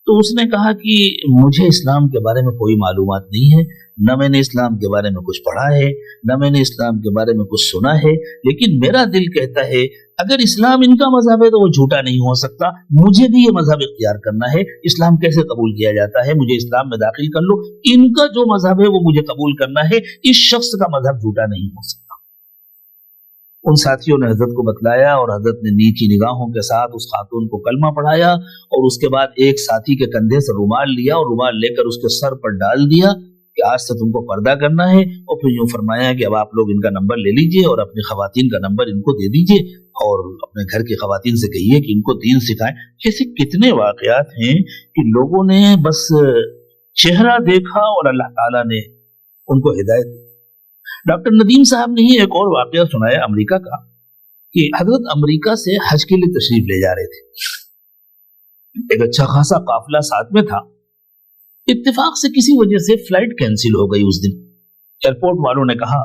[SPEAKER 1] तो उसने कहा कि मुझे इस्लाम के बारे में कोई मालूमात नहीं है, न मैंने इस्लाम के बारे में कुछ पढ़ा है, न मैंने इस्लाम के बारे में कुछ सुना है, लेकिन मेरा दिल कहता है अगर इस्लाम इनका मजहब है तो वो झूठा नहीं हो सकता, मुझे भी ये मजहब इख्तियार करना है। इस्लाम कैसे कबूल किया जाता है, मुझे इस्लाम में दाखिल कर लो, इनका जो मजहब है वो मुझे कबूल करना है, इस शख्स का मजहब झूठा नहीं हो सकता। उन साथियों ने हजरत को बतलाया और हजरत ने नीची निगाहों के साथ उस खातून को कलमा पढ़ाया और उसके बाद एक साथी के कंधे से रुमाल लिया और रुमाल लेकर उसके सर पर डाल दिया कि आज से तुमको पर्दा करना है, और फिर यूं फरमाया कि अब आप लोग इनका नंबर ले लीजिए और अपनी खवातीन का नंबर इनको दे दीजिए और अपने घर की खवातीन से कहिए कि इनको दीन सिखाएं। ऐसे कितने वाकयात हैं कि लोगों ने बस चेहरा देखा और अल्लाह ताला ने उनको हिदायत दी। डॉक्टर नदीम साहब ने ही एक और वाकया सुनाया अमेरिका का कि हजरत अमेरिका से हज के लिए तशरीफ ले जा रहे थे, एक अच्छा खासा काफिला साथ में था। इत्तेफाक से किसी वजह से फ्लाइट कैंसिल हो गई उस दिन। एयरपोर्ट वालों ने कहा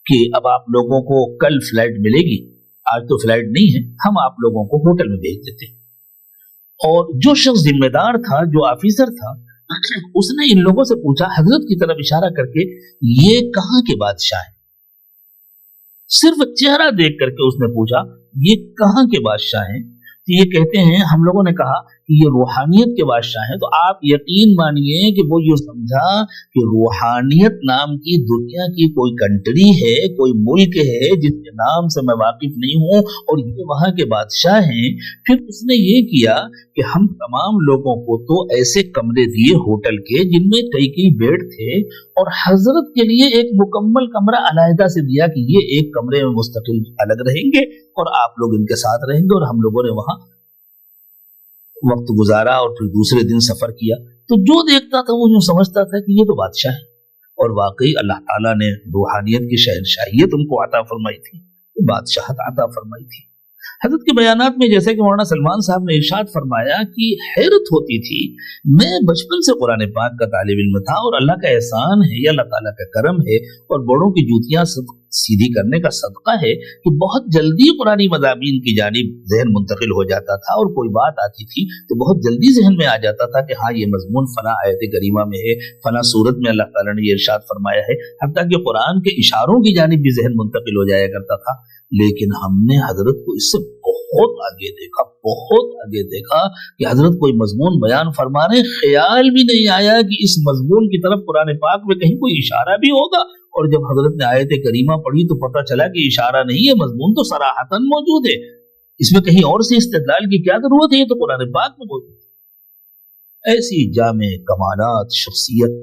[SPEAKER 1] कि अब आप लोगों को कल फ्लाइट मिलेगी, आज तो फ्लाइट नहीं है, हम आप लोगों को होटल में भेज देते हैं। और जो शख्स जिम्मेदार था, जो ऑफिसर था, उसने इन लोगों से पूछा हजरत की तरफ इशारा करके, ये कहां के बादशाह हैं? सिर्फ चेहरा देख करके उसने पूछा ये कहां के बादशाह हैं? तो ये कहते हैं हम लोगों ने कहा कि ये रूहानियत के बादशाह हैं। तो आप यकीन मानिए कि वो ये समझा कि रूहानियत नाम की दुनिया की कोई कंट्री है, कोई मुल्क है जिसके नाम से मैं वाकिफ नहीं हूं और ये वहां के बादशाह हैं। फिर उसने ये किया कि हम तमाम लोगों को तो ऐसे कमरे दिए होटल के जिनमें कई कई बेड थे और हजरत के लिए एक मुकम्मल कमरा अलहदा से दिया कि ये एक कमरे में मुस्तकिल अलग रहेंगे और आप लोग इनके साथ रहेंगे। और हम लोगों ने वहां वक्त गुजारा और फिर दूसरे दिन सफर किया। तो जो देखता था वो यूं समझता था कि ये तो बादशाह है, और वाकई अल्लाह ताला ने रूहानियत की शहनशाहियत उनको अता फरमाई थी, बादशाहत अता फरमाई थी। हजरत के बयानात में जैसे कि मौलाना सलमान साहब ने इरशाद फरमाया कि हैरत होती थी, मैं बचपन से कुरान पाक का तालिब इल्म था और अल्लाह का एहसान है या अल्लाह ताला का करम है और बड़ों की जूतियां सीधी करने का सदका है कि बहुत जल्दी कुरानी मज़ामीन की जानिब जहन मुंतकिल हो जाता था और कोई बात आती थी तो बहुत जल्दी जहन में आ जाता था कि हाँ ये मजमून फला आयत करीमा में है, फला सूरत में अल्लाह ताला ने ये इरशाद फरमाया है। हत्ता कि कुरान के इशारों की जानिब भी जहन मुंतकिल हो जाया करता था। लेकिन हमने हजरत को इससे बहुत आगे देखा, बहुत आगे देखा कि हजरत कोई मजमून बयान फरमा रहे, ख्याल भी नहीं आया कि इस मजमून की तरफ कुरान पाक में कहीं कोई इशारा भी होगा। और जब हजरत ने आयत करीमा पढ़ी तो पता चला कि इशारा नहीं है, मजमून तो सराहतन मौजूद है, इसमें कहीं और से इस्तेदलाल की क्या जरूरत है, ये तो कुरान पाक में मौजूद है। ऐसी जामे कमालात शख्सियत।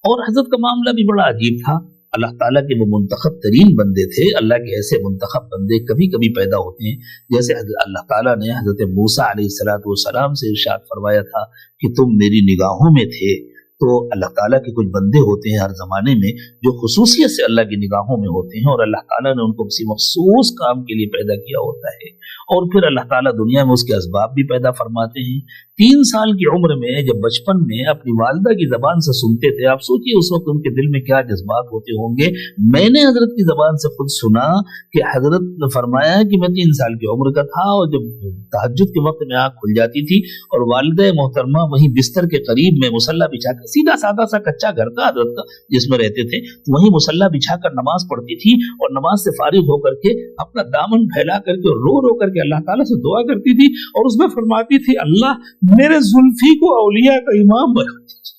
[SPEAKER 1] और हजरत का मामला भी बड़ा अजीब था। अल्लाह ताला के वो मुंतखब तरीन बंदे थे। अल्लाह के ऐसे मुंतखब बंदे कभी कभी पैदा होते हैं, जैसे अल्लाह ताला ने हजरत मूसा अलैहिस्सलाम से इरशाद फरमाया था कि तुम मेरी निगाहों में थे। तो अल्लाह ताला के कुछ बंदे होते हैं हर जमाने में जो खुसूसियत से अल्लाह की निगाहों में होते हैं और अल्लाह ताला ने उनको किसी मखसूस काम के लिए पैदा किया होता है और फिर अल्लाह ताला दुनिया में उसके असबाब भी पैदा फरमाते हैं। 3 साल की उम्र में जब बचपन में अपनी वालिदा की जबान से सुनते थे, आप सोचिए उस वक्त उनके दिल में क्या जज्बात होते होंगे। मैंने हजरत की जबान से खुद सुना कि हजरत ने फरमाया कि मैं 3 साल की उम्र का था और जब तहज्जुद के वक्त में आँख खुल जाती थी और वालिदा मोहतरमा वहीं बिस्तर के करीब में मुसल्ला बिछाकर, सीधा सादा सा कच्चा घर था हजरत का जिसमें रहते थे, वहीं मुसल्ला बिछाकर नमाज पढ़ती थी और नमाज से फारिग होकर के अपना दामन फैला करके रो रो करके अल्लाह ताला से दुआ करती थी और उसमें फरमाती थी अल्लाह मेरे जुल्फी को औलिया का इमाम बना दीजिए।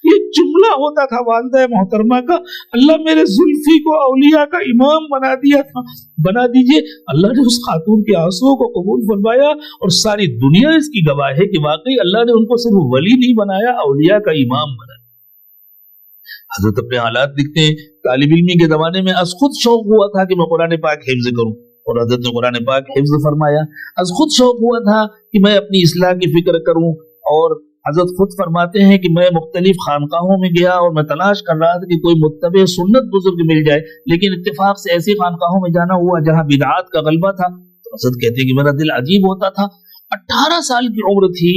[SPEAKER 1] ये जुमला होता था वालिदा मोहतरमा का, अल्लाह मेरे जुल्फी को औलिया का इमाम बना दीजिए। अल्लाह ने उस खातून के आंसुओं को कबूल फरमाया और सारी दुनिया इसकी गवाह है कि वाकई अल्लाह ने उनको सिर्फ वली नहीं बनाया, औलिया का इमाम बनाया। हजरत अपने हालात दिखते हैं, तालिब इल्मी के जमाने में अज खुद शौक हुआ था कि मैं कुरान पाक हिफ्ज करूं और हजरत ने कुरान पाक हिफ्ज फरमाया। अज खुद शौक हुआ था कि मैं अपनी इस्लाह की फिक्र करूं और हजरत खुद फरमाते हैं कि मैं मुख्तलिफ खानकाहों में गया और मैं तलाश कर रहा था कि कोई मुत्तबे सुन्नत बुजुर्ग मिल जाए, लेकिन इत्तेफाक से ऐसी खानकाहों में जाना हुआ जहां बिदआत का गलबा था। तो हजरत कहते हैं कि मेरा दिल अजीब होता था। 18 साल की उम्र थी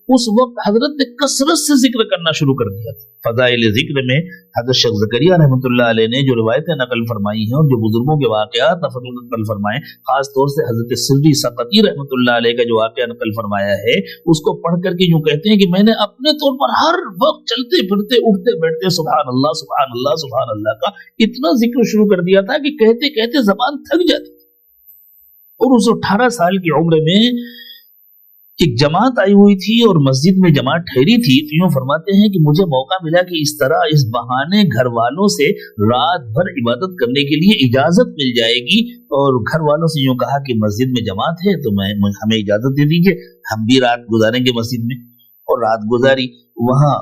[SPEAKER 1] उस वक्त हजरत ने कसरत से जिक्र करना शुरू कर दिया था। फजाइल जिक्र में हजरत शेख ज़करिया रहमतुल्लाह अलैह ने जो रिवायतें नकल फरमाई हैं और जो बुजुर्गों के वाक़यात नकल फरमाए, खास तौर से हजरत सिर्री सक़ती रहमतुल्लाह अलैह का जो वाक़या नकल फरमाया है, उसको पढ़ करके यूं कहते हैं कि मैंने अपने तौर पर हर वक्त चलते फिरते उठते बैठते सुभान अल्लाह सुभान अल्लाह सुभान अल्लाह का इतना जिक्र शुरू कर दिया था कि कहते कहते जबान थक जाती। और उस 18 साल की उम्र में एक जमात आई हुई थी और मस्जिद में जमात ठहरी थी, तो यूं फरमाते हैं कि मुझे मौका मिला कि इस तरह इस बहाने घर वालों से रात भर इबादत करने के लिए इजाजत मिल जाएगी। और घर वालों से यूं कहा कि मस्जिद में जमात है तो हमें इजाजत दे दीजिए, हम भी रात गुजारेंगे मस्जिद में। और रात गुजारी, वहां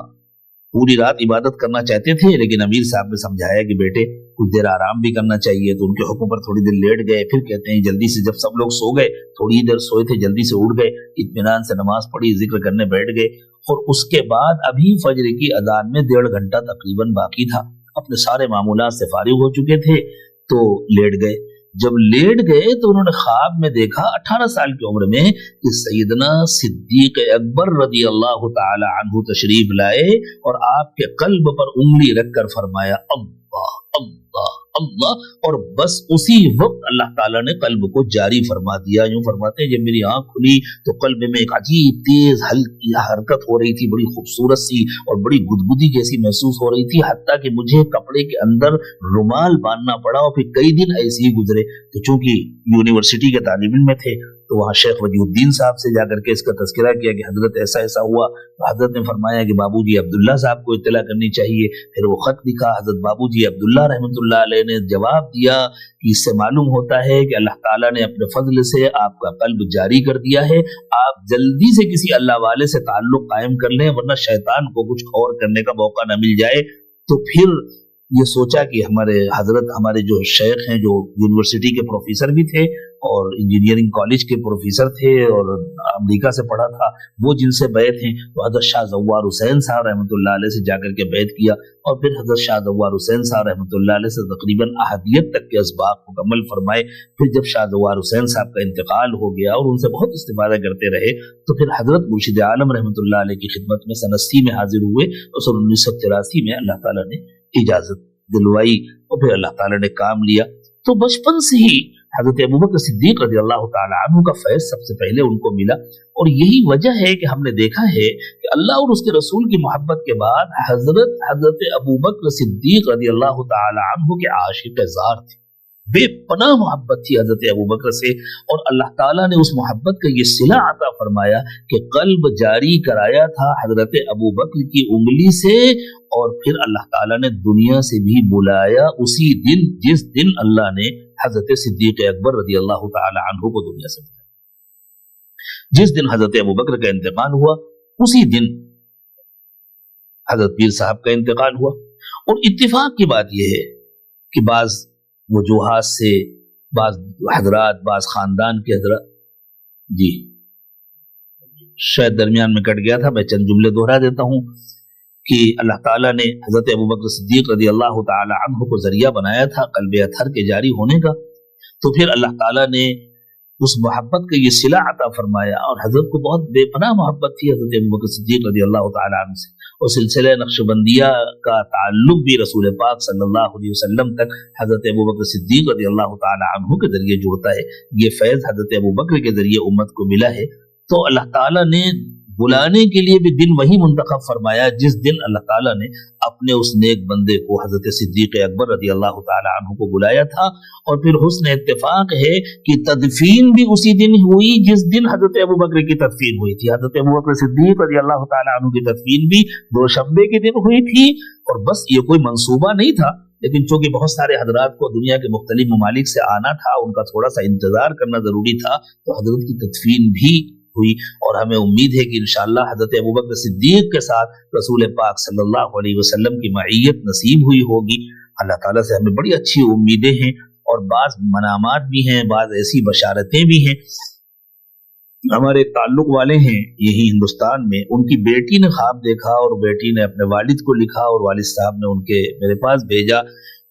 [SPEAKER 1] पूरी रात इबादत करना चाहते थे, लेकिन अमीर साहब ने समझाया कि बेटे कुछ देर आराम भी करना चाहिए, तो उनके हुक्म पर थोड़ी देर लेट गए। फिर कहते हैं जल्दी से, जब सब लोग सो गए, थोड़ी देर सोए थे, जल्दी से उठ गए, इत्मीनान से नमाज पढ़ी, जिक्र करने बैठ गए। और उसके बाद अभी फजर की अजान में 1.5 घंटा तकरीबन बाकी था, अपने सारे मामूलात से फारिग हो चुके थे, तो लेट गए। जब लेट गए तो उन्होंने ख्वाब में देखा 18 साल की उम्र में कि सैयदना सिद्दीक अकबर रज़ी अल्लाह तआला अन्हु तशरीफ लाए और आपके कल्ब पर उंगली रखकर फरमाया अल्लाह अल्लाह अल्लाह, और बस उसी वक्त अल्लाह ताला ने कल्ब को जारी फरमा दिया। यूं फरमाते हैं जब मेरी आंख खुली तो कल्ब में एक अजीब तेज हल्की हरकत हो रही थी, बड़ी खूबसूरत सी और बड़ी गुदगुदी जैसी महसूस हो रही थी, हत्ता कि मुझे कपड़े के अंदर रुमाल बांधना पड़ा। और फिर कई दिन ऐसे ही गुजरे। तो चूंकि यूनिवर्सिटी के तालिब इल्म में थे, तो वहाँ शेख वजीउद्दीन साहब से जाकर के इसका तज़किरा किया कि हजरत ऐसा ऐसा हुआ। तो हजरत ने फरमाया कि बाबूजी अब्दुल्ला साहब को इत्तला करनी चाहिए। फिर वो खत लिखा, हजरत बाबूजी अब्दुल्ला रहमतुल्लाह अलैह ने जवाब दिया कि इससे मालूम होता है कि अल्लाह ताला ने अपने फजल से आपका कल्ब जारी कर दिया है, आप जल्दी से किसी अल्लाह वाले से ताल्लुक कायम कर लें, वरना शैतान को कुछ और करने का मौका न मिल जाए। तो फिर ये सोचा कि हमारे जो शेख हैं, जो यूनिवर्सिटी के प्रोफेसर भी थे और इंजीनियरिंग कॉलेज के प्रोफेसर थे और अमेरिका से पढ़ा था, वो जिनसे बैत हैं, तो हजरत शाह ज़व्वार हुसैन साहब रहमतुल्लाह अलैह से जाकर के बैत किया। और फिर हजरत शाह ज़व्वार हुसैन साहब रहमतुल्लाह अलैह से तकरीबन अहदियत तक के असबाब मुकम्मल फरमाए। फिर जब शाह ज़व्वार हुसैन साहब का इंतकाल हो गया और उनसे बहुत इस्तिफादा करते रहे, तो फिर हजरत मुर्शिद आलम रहमतुल्लाह अलैह की खिदमत में सन 80 में हाजिर हुए और सन 1983 में अल्लाह ताला ने इजाजत दिलवाई और फिर अल्लाह ताला ने काम लिया। तो बचपन से ही हजरत अबू बकर सिद्दीक रज़ी अल्लाह ताला अन्हु का फैज़ सबसे पहले उनको मिला। और यही वजह है कि हमने देखा है कि अल्लाह और उसके रसूल की मोहब्बत के बाद हजरत अबू बकर सिद्दीक रज़ी अल्लाह ताला अन्हु के आशिक़ ज़ार थे, बेपनाह मोहब्बत थी हजरत अबू बकर से। और अल्लाह ताला ने उस मोहब्बत का ये सिला अता फरमाया कि कल्ब जारी कराया था हजरत अबू बकर की उंगली से, और फिर अल्लाह ताला ने दुनिया से भी बुलाया उसी दिन जिस दिन अल्लाह ने हजरत सिद्दीक अकबर रज़ी अल्लाह ताला अन्हु को दुनिया से बुलाया। जिस दिन हजरत अबू बकर का इंतकाल हुआ, उसी दिन हजरत पीर साहब का इंतकाल हुआ। और इत्तेफाक की बात यह है कि बाज वजूहात से बाज हजरात, बाज खानदान के हजरात, जी शायद दरमियान में कट गया था, मैं चंद जुमले दोहरा देता हूं कि अल्लाह ताला ने हजरत अबू बकर सिद्दीक रज़ी अल्लाह ताला अन्हु को जरिया बनाया था कल्ब अतहर के जारी होने का। तो फिर अल्लाह ताला ने उस मोहब्बत का ये सिला अता फरमाया। और हजरत को बहुत बेपनाह मोहब्बत थी हजरत अबू बकर सिद्दीक रज़ी अल्लाह ताला अन्हु से। और सिलसिला नक्शबंदिया का ताल्लुक भी रसूल पाक सल्लल्लाहु अलैहि वसल्लम तक हजरत अबू बकर सिद्दीक रज़ी अल्लाह ताला अन्हु के जरिए जुड़ता है। ये फैज़ हजरत अबू बकर के जरिए उम्मत को मिला है। तो अल्लाह ताला ने बुलाने के लिए भी दिन वही मुंतखब फरमाया जिस दिन अल्लाह ताला ने अपने उस नेक बंदे को हजरत सिद्दीक अकबर रज़ी अल्लाह ताला अन्हु को बुलाया था। और फिर हुस्न इत्तेफाक है कि तदफीन भी उसी दिन हुई जिस दिन हजरत अबू बकर की तदफीन हुई थी। हजरत अबू बकर सिद्दीक रज़ी अल्लाह ताला अन्हु की तदफीन भी दोशंबे के दिन हुई थी। और बस ये कोई मंसूबा नहीं था, लेकिन चूंकि बहुत सारे हजरात को दुनिया के मुख्तलिफ ममालिक से आना था, उनका थोड़ा सा इंतजार करना जरूरी था, तो हजरत की तदफीन भी हुई। और हमें उम्मीद है कि इंशाअल्लाह हजरत अबू बकर सिद्दीक के साथ रसूल पाक सल्लल्लाहु अलैहि वसल्लम की मईयत नसीब हुई होगी। अल्लाह ताला से हमें बड़ी अच्छी उम्मीदें हैं और बाज मनामात भी हैं, बाज ऐसी बशारतें भी हैं। हमारे ताल्लुक वाले हैं यही हिंदुस्तान में, उनकी बेटी ने ख्वाब देखा और बेटी ने अपने वालिद को लिखा और वालिद साहब ने उनके मेरे पास भेजा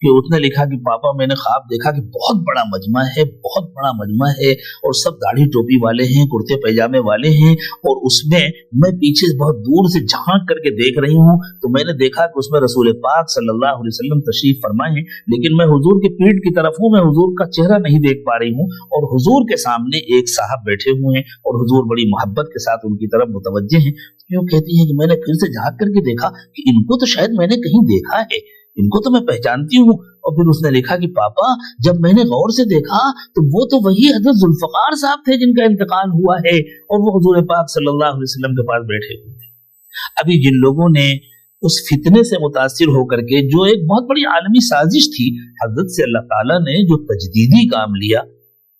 [SPEAKER 1] कि उसने लिखा कि पापा मैंने ख्वाब देखा कि बहुत बड़ा मजमा है, बहुत बड़ा मजमा है और सब दाढ़ी टोपी वाले हैं, कुर्ते पैजामे वाले हैं, और उसमें मैं पीछे बहुत दूर से झांक करके देख रही हूँ तो मैंने देखा कि उसमें रसूल पाक सल्लल्लाहु अलैहि वसल्लम तशरीफ फरमा है, लेकिन मैं हुजूर के पीठ की तरफ हूँ, मैं हुजूर का चेहरा नहीं देख पा रही हूँ, और हुजूर के सामने एक साहब बैठे हुए हैं और हुजूर बड़ी मोहब्बत के साथ उनकी तरफ मुतवज्जे हैं। क्यों कहती है कि मैंने फिर से झांक करके देखा कि इनको तो शायद मैंने कहीं देखा है, इनको तो मैं पहचानती हूँ। और फिर उसने लिखा कि पापा जब मैंने गौर से देखा तो वो तो वही हजरत जुल्फकार साहब थे जिनका इंतकाल हुआ है, और वो हुजूर पाक सल्लल्लाहु अलैहि वसल्लम के पास बैठे हुए थे। अभी जिन लोगों ने उस फितने से मुतासिर होकर के, जो एक बहुत बड़ी आलमी साजिश थी, हजरत से अल्लाह ताला ने जो तजदीदी काम लिया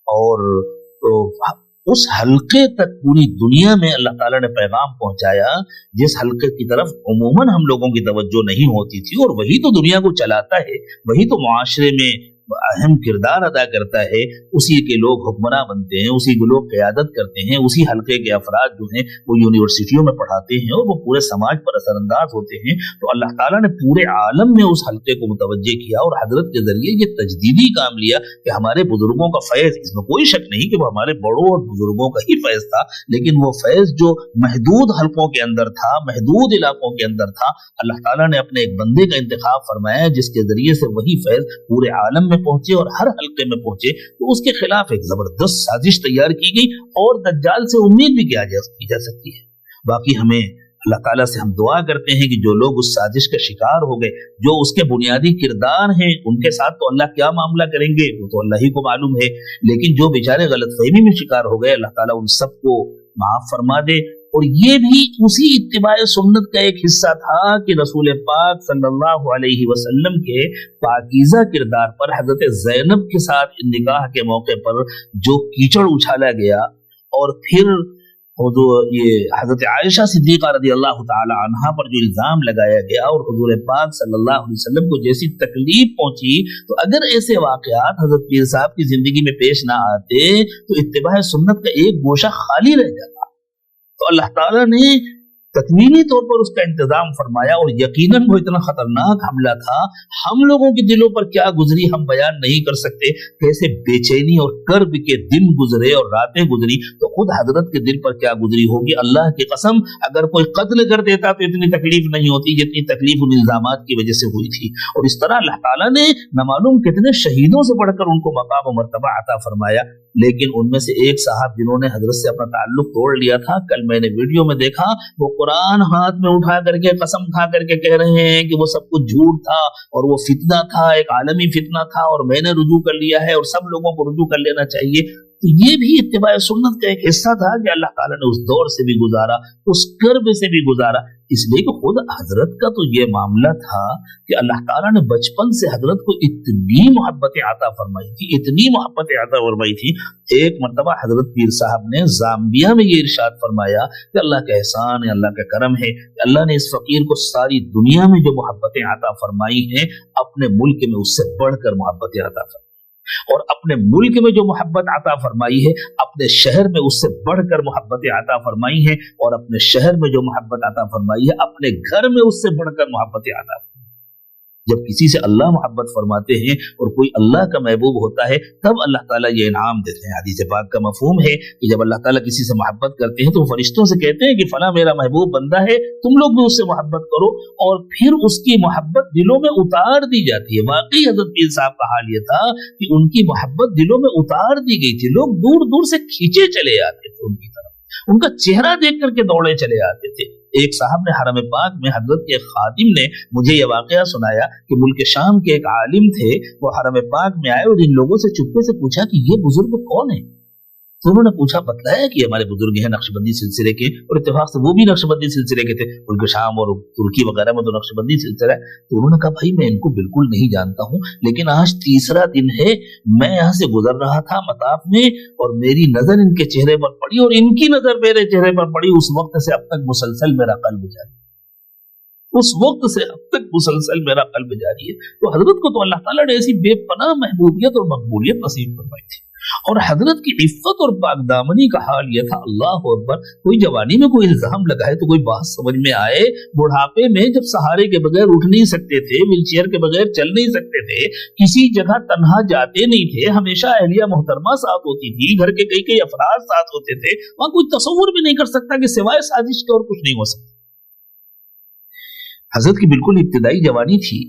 [SPEAKER 1] और तो उस हल्के तक पूरी दुनिया में अल्लाह ताला ने पैगाम पहुंचाया जिस हल्के की तरफ उमूमन हम लोगों की तवज्जो नहीं होती थी, और वही तो दुनिया को चलाता है, वही तो मुआशरे में अहम किरदार अदा करता है, उसी के लोग हुक्मरान बनते हैं, उसी के लोग क़यादत करते हैं, उसी हल्के के अफराद जो हैं वो यूनिवर्सिटियों में पढ़ाते हैं और वो पूरे समाज पर असरअंदाज होते हैं। तो अल्लाह ताला ने पूरे आलम में उस हल्के को मुतवज्जे किया और हजरत के जरिए ये तजदीदी काम लिया कि हमारे बुजुर्गों का फैज, इसमें कोई शक नहीं कि वो हमारे बड़ों और बुजुर्गों का ही फैज था, लेकिन वो फैज जो महदूद हल्कों के अंदर था, महदूद इलाकों के अंदर था, अल्लाह ताला ने अपने एक बंदे का इंतखाब फरमाया जिसके जरिए से वही फैज पूरे आलम में पहुंचे और हर हल्के में पहुंचे। तो उसके खिलाफ एक जबरदस्त साजिश तैयार की गई और दज्जाल से उम्मीद भी की जा सकती है। बाकी हमें अल्लाह ताला से हम दुआ करते हैं कि जो लोग उस साजिश का शिकार हो गए, जो उसके बुनियादी किरदार हैं, उनके साथ तो अल्लाह क्या मामला करेंगे वो तो अल्लाह ही को मालूम है, लेकिन जो बेचारे गलतफहमी में शिकार हो गए, अल्लाह ताला उन सबको माफ फरमा दे। और ये भी उसी इत्तिबाए सुन्नत का एक हिस्सा था कि रसूल पाक सल्लल्लाहु अलैहि वसल्लम के पाकीज़ा किरदार पर हजरत ज़ैनब के साथ निकाह के मौके पर जो कीचड़ उछाला गया, और फिर वो जो ये हजरत आयशा सिद्दीक़ा रज़ी अल्लाह ताला अन्हा पर जो इल्जाम लगाया गया और हुजूर पाक सल्लल्लाहु अलैहि वसल्लम को जैसी तकलीफ पहुंची, तो अगर ऐसे वाक़यात हजरत पीर साहब की जिंदगी में पेश ना आते तो इत्तिबाए सुन्नत का एक गोशा खाली रह जाता। तो अल्लाह ताला ने तकमीली तौर पर उसका इंतजाम फरमाया, और यकीनन वो इतना खतरनाक हमला था, हम लोगों के दिलों पर क्या गुजरी हम बयान नहीं कर सकते, कैसे बेचैनी और कर्ब के दिन गुजरे और रातें गुजरी, तो खुद हजरत के दिल पर क्या गुजरी होगी। अल्लाह की कसम अगर कोई कत्ल कर देता तो इतनी तकलीफ नहीं होती जितनी तकलीफ उन इल्जामात की वजह से हुई थी। और इस तरह अल्लाह ताला ने न मालूम कितने शहीदों से बढ़कर उनको मकाम और मर्तबा अता फरमाया। लेकिन उनमें से एक साहब जिन्होंने हजरत से अपना ताल्लुक तोड़ लिया था, कल मैंने वीडियो में देखा वो कुरान हाथ में उठा करके कसम खा करके कह रहे हैं कि वो सब कुछ झूठ था और वो फितना था, एक आलमी फितना था और मैंने रुजू कर लिया है और सब लोगों को रुजू कर लेना चाहिए। तो ये भी इत्तिबाए सुन्नत का एक हिस्सा था कि अल्लाह ताला ने उस दौर से भी गुजारा, उस कर्ब से भी गुजारा, इसलिए कि खुद हजरत का तो ये मामला था कि अल्लाह ताला ने बचपन से हजरत को इतनी मोहब्बतें आता फरमाई थी, इतनी मोहब्बतें आता फरमाई थी। एक मर्तबा हजरत पीर साहब ने जाम्बिया में ये इरशाद फरमाया कि अल्लाह का एहसान है, अल्लाह का करम है, अल्लाह ने इस फकीर को सारी दुनिया में जो मोहब्बतें आता फरमाई हैं, अपने मुल्क में उससे बढ़कर मोहब्बतें आता फरमाई, और अपने मुल्क में जो मोहब्बत अता फरमाई है अपने शहर में उससे बढ़कर मोहब्बतें अता फरमाई है, और अपने शहर में जो मोहब्बत अता फरमाई है अपने घर में उससे बढ़कर मोहब्बतें अता। जब किसी से अल्लाह मोहब्बत फरमाते हैं और कोई अल्लाह का महबूब होता है तब अल्लाह ताला ये इनाम देते हैं। हदीस पाक का मफहूम है कि जब अल्लाह ताला किसी से मोहब्बत करते हैं तो फरिश्तों से कहते हैं कि फला मेरा महबूब बंदा है, तुम लोग भी उससे मोहब्बत करो, और फिर उसकी मोहब्बत दिलों में उतार दी जाती है। वाकई हजरत पीर साहब का हाल ये था कि उनकी मोहब्बत दिलों में उतार दी गई थी, लोग दूर दूर से खींचे चले आते थे उनकी तरफ, उनका चेहरा देख करके दौड़े चले आते थे। एक साहब ने हरम पाक में हजरत के खादिम ने मुझे यह वाकया सुनाया कि मुल्क शाम के एक आलिम थे, वो हरम पाक में आए और इन लोगों से चुप्पे से पूछा कि ये बुजुर्ग कौन है। तो उन्होंने पूछा, बतलाया कि हमारे बुजुर्ग हैं नक्शबंदी सिलसिले के, और इत्तेफाक से वो भी नक्शबंदी सिलसिले के थे, मुल्क शाम और तुर्की वगैरह में तो नक्शबंदी सिलसिला है। तो उन्होंने कहा, भाई मैं इनको बिल्कुल नहीं जानता हूँ, लेकिन आज तीसरा दिन है, मैं यहाँ से गुजर रहा था मताफ में और मेरी नजर इनके चेहरे पर पड़ी और इनकी नजर मेरे चेहरे पर पड़ी। उस वक्त से अब तक मुसलसल मेरा कल्ब जारी, उस वक्त से अब तक मुसलसल मेरा कल्ब जारी है। तो हजरत को तो अल्लाह ताला ने ऐसी बेपनाह महबूबियत और मकबूलियत नसीब फरमाई थी। اور حضرت کی عفت اور پاکدامنی کا حال یہ تھا، اللہ اکبر، کوئی جوانی میں کوئی الزام لگائے تو کوئی بات سمجھ میں آئے، بڑھاپے میں جب سہارے کے بغیر اٹھ نہیں سکتے تھے، ویل چیئر کے بغیر چل نہیں سکتے تھے، کسی جگہ تنہا جاتے نہیں تھے، ہمیشہ اہلیہ محترمہ ساتھ ہوتی تھی، گھر کے کئی افراد ساتھ ہوتے تھے، وہاں کوئی تصور بھی نہیں کر سکتا کہ سوائے سازش کے اور کچھ نہیں ہو سکتا۔ حضرت کی بالکل ابتدائی جوانی تھی،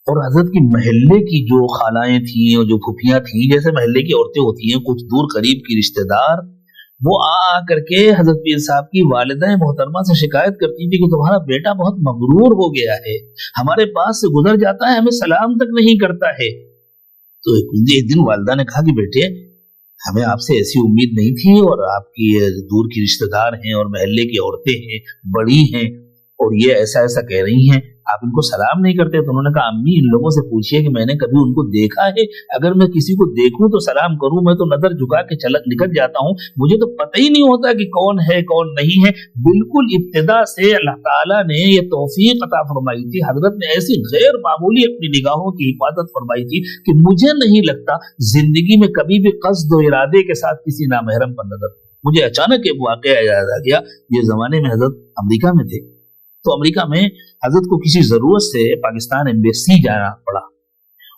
[SPEAKER 1] اور حضرت کی محلے کی جو خالائیں تھیں اور جو پھوپھیاں تھیں، جیسے محلے کی عورتیں ہوتی ہیں، کچھ دور قریب کی رشتہ دار، وہ آ کر کے حضرت پیر صاحب کی والدہ محترمہ سے شکایت کرتی تھی کہ تمہارا بیٹا بہت مغرور ہو گیا ہے، ہمارے پاس سے گزر جاتا ہے، ہمیں سلام تک نہیں کرتا ہے۔ تو ایک دن والدہ نے کہا کہ بیٹے، ہمیں آپ سے ایسی امید نہیں تھی، اور آپ کی دور کی رشتہ دار ہیں اور محلے کی عورتیں ہیں، بڑی ہیں، اور یہ ایسا ایسا کہہ رہی ہیں، آپ ان کو سلام نہیں کرتے۔ تو انہوں نے کہا امی، ان لوگوں سے پوچھئے کہ میں نے کبھی ان کو دیکھا ہے؟ اگر میں کسی کو دیکھوں تو سلام کروں، میں تو نظر جھکا کے نکل جاتا ہوں، مجھے تو پتہ ہی نہیں ہوتا کہ کون ہے کون نہیں ہے۔ بالکل ابتدا سے اللہ تعالیٰ نے یہ توفیق عطا فرمائی تھی، حضرت نے ایسی غیر معمولی اپنی نگاہوں کی حفاظت فرمائی تھی کہ مجھے نہیں لگتا زندگی میں کبھی بھی قصد و ارادے کے ساتھ کسی نامحرم پر نظر۔ مجھے اچانک ایک واقعہ یاد آ گیا، یہ زمانے میں حضرت امریکہ میں تھے، تو امریکہ میں حضرت کو کسی ضرورت سے پاکستان ایمبیسی جانا پڑا،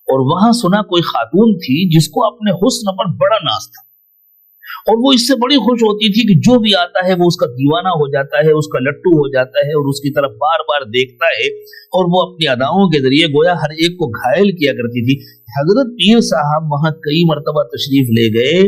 [SPEAKER 1] اور وہاں سنا کوئی خاتون تھی جس کو اپنے حسن پر بڑا ناز تھا، اور وہ اس سے بڑی خوش ہوتی تھی کہ جو بھی آتا ہے وہ اس کا دیوانہ ہو جاتا ہے، اس کا لٹو ہو جاتا ہے، اور اس کی طرف بار بار دیکھتا ہے، اور وہ اپنی اداؤں کے ذریعے گویا ہر ایک کو گھائل کیا کرتی تھی۔ حضرت پیر صاحب وہاں کئی مرتبہ تشریف لے گئے،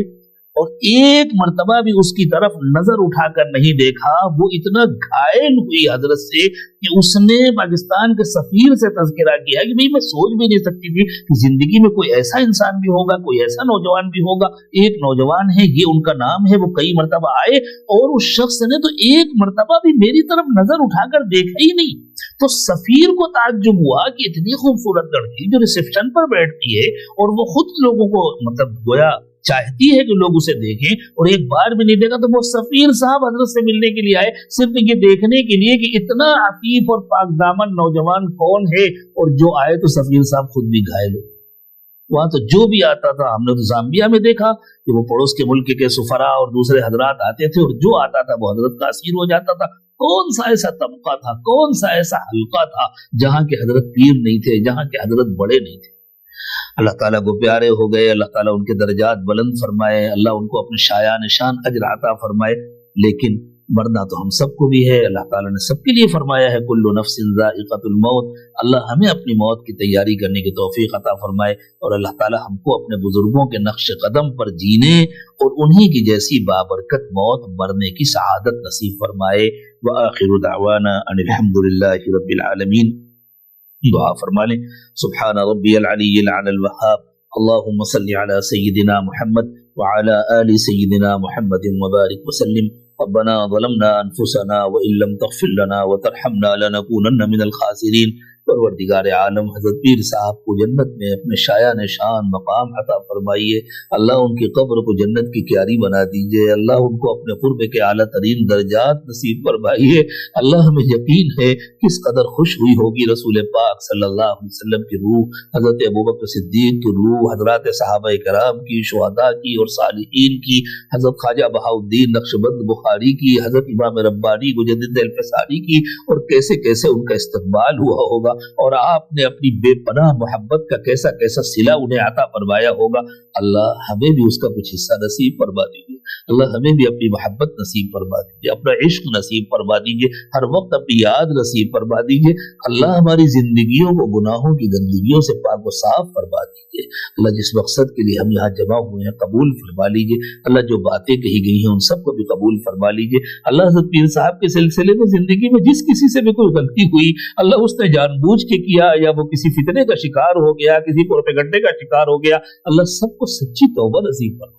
[SPEAKER 1] اور ایک مرتبہ بھی اس کی طرف نظر اٹھا کر نہیں دیکھا۔ وہ اتنا گھائل ہوئی حضرت سے کہ اس نے پاکستان کے سفیر سے تذکرہ کیا کہ بھئی میں سوچ بھی نہیں سکتی تھی کہ زندگی میں کوئی ایسا انسان بھی ہوگا، کوئی ایسا نوجوان بھی ہوگا، ایک نوجوان ہے، یہ ان کا نام ہے، وہ کئی مرتبہ آئے اور اس شخص نے تو ایک مرتبہ بھی میری طرف نظر اٹھا کر دیکھا ہی نہیں۔ تو سفیر کو تعجب ہوا کہ اتنی خوبصورت لڑکی جو ریسیپشن پر بیٹھتی ہے اور وہ خود لوگوں کو گویا چاہتی ہے کہ لوگ اسے دیکھیں، اور ایک بار بھی نہیں دیکھا، تو وہ سفیر صاحب حضرت سے ملنے کے لیے آئے، صرف یہ دیکھنے کے لیے کہ اتنا عفیف اور پاک دامن نوجوان کون ہے، اور جو آئے تو سفیر صاحب خود بھی گھائل ہو۔ وہاں تو جو بھی آتا تھا، ہم نے تو زامبیا میں دیکھا کہ وہ پڑوس کے ملک کے سفراء اور دوسرے حضرات آتے تھے، اور جو آتا تھا وہ حضرت کا اسیر ہو جاتا تھا۔ کون سا ایسا طبقہ تھا، کون سا ایسا حلقہ تھا جہاں کے حضرت پیر نہیں تھے، جہاں کے حضرت بڑے نہیں تھے۔ اللہ تعالیٰ کو پیارے ہو گئے، اللہ تعالیٰ ان کے درجات بلند فرمائے، اللہ ان کو اپنے شایان شان اجر عطا فرمائے۔ لیکن مرنا تو ہم سب کو بھی ہے، اللہ تعالیٰ نے سب کے لیے فرمایا ہے کل نفس ذائقۃ الموت۔ اللہ ہمیں اپنی موت کی تیاری کرنے کی توفیق عطا فرمائے، اور اللہ تعالیٰ ہم کو اپنے بزرگوں کے نقش قدم پر جینے اور انہی کی جیسی بابرکت موت مرنے کی سعادت نصیب فرمائے۔ وآخر دعوانا ان الحمد للہ رب العالمین۔ دعا فرما لیں۔ سبحان ربی العلی العلی الوہاب، اللہم صلی علی سیدنا محمد وعلی آل سیدنا محمد وبارک وسلم۔ ربنا ظلمنا انفسنا وان لم تغفر لنا وترحمنا لنکونن من الخاسرین۔ پروردگار عالم حضرت پیر صاحب کو جنت میں اپنے شایان شان مقام عطا فرمائیے، اللہ ان کی قبر کو جنت کی کیاری بنا دیجئے، اللہ ان کو اپنے قرب کے اعلیٰ ترین درجات نصیب فرمائیے۔ اللہ ہمیں یقین ہے کس قدر خوش ہوئی ہوگی رسول پاک صلی اللہ علیہ وسلم کی روح، حضرت ابوبکر صدیق کی روح، حضرات صحابہ کرام کی، شہداء کی اور صالحین کی، حضرت خواجہ بہاؤالدین نقشبند بخاری کی، حضرت امام ربانی مجدد الفسانی کی، اور کیسے کیسے ان کا استقبال ہوا ہوگا، اور آپ نے اپنی بے پناہ محبت کا کیسا کیسا صلہ انہیں عطا فرمایا ہوگا۔ اللہ ہمیں بھی اس کا کچھ حصہ نصیب فرما دیجیے، اللہ ہمیں بھی اپنی محبت نصیب فرما دیجیے، اپنا عشق نصیب فرما دیجیے، ہر وقت اپنی یاد نصیب فرما دیجیے۔ اللہ ہماری زندگیوں کو گناہوں کی گندگیوں سے پاک و صاف فرما دیجیے۔ اللہ جس مقصد کے لیے ہم یہاں جمع ہوئے ہیں قبول فرما لیجیے، اللہ جو باتیں کہی گئی ہیں ان سب کو بھی قبول فرما لیجیے۔ اللہ حضرت پیر صاحب کے سلسلے میں زندگی میں جس کسی سے بھی کوئی غلطی ہوئی، اللہ اس نے جان بوجھ کے کیا یا وہ کسی فتنے کا شکار ہو گیا، کسی پروپیگنڈے کا شکار ہو گیا، اللہ سب کو سچی توبہ نصیب فرما۔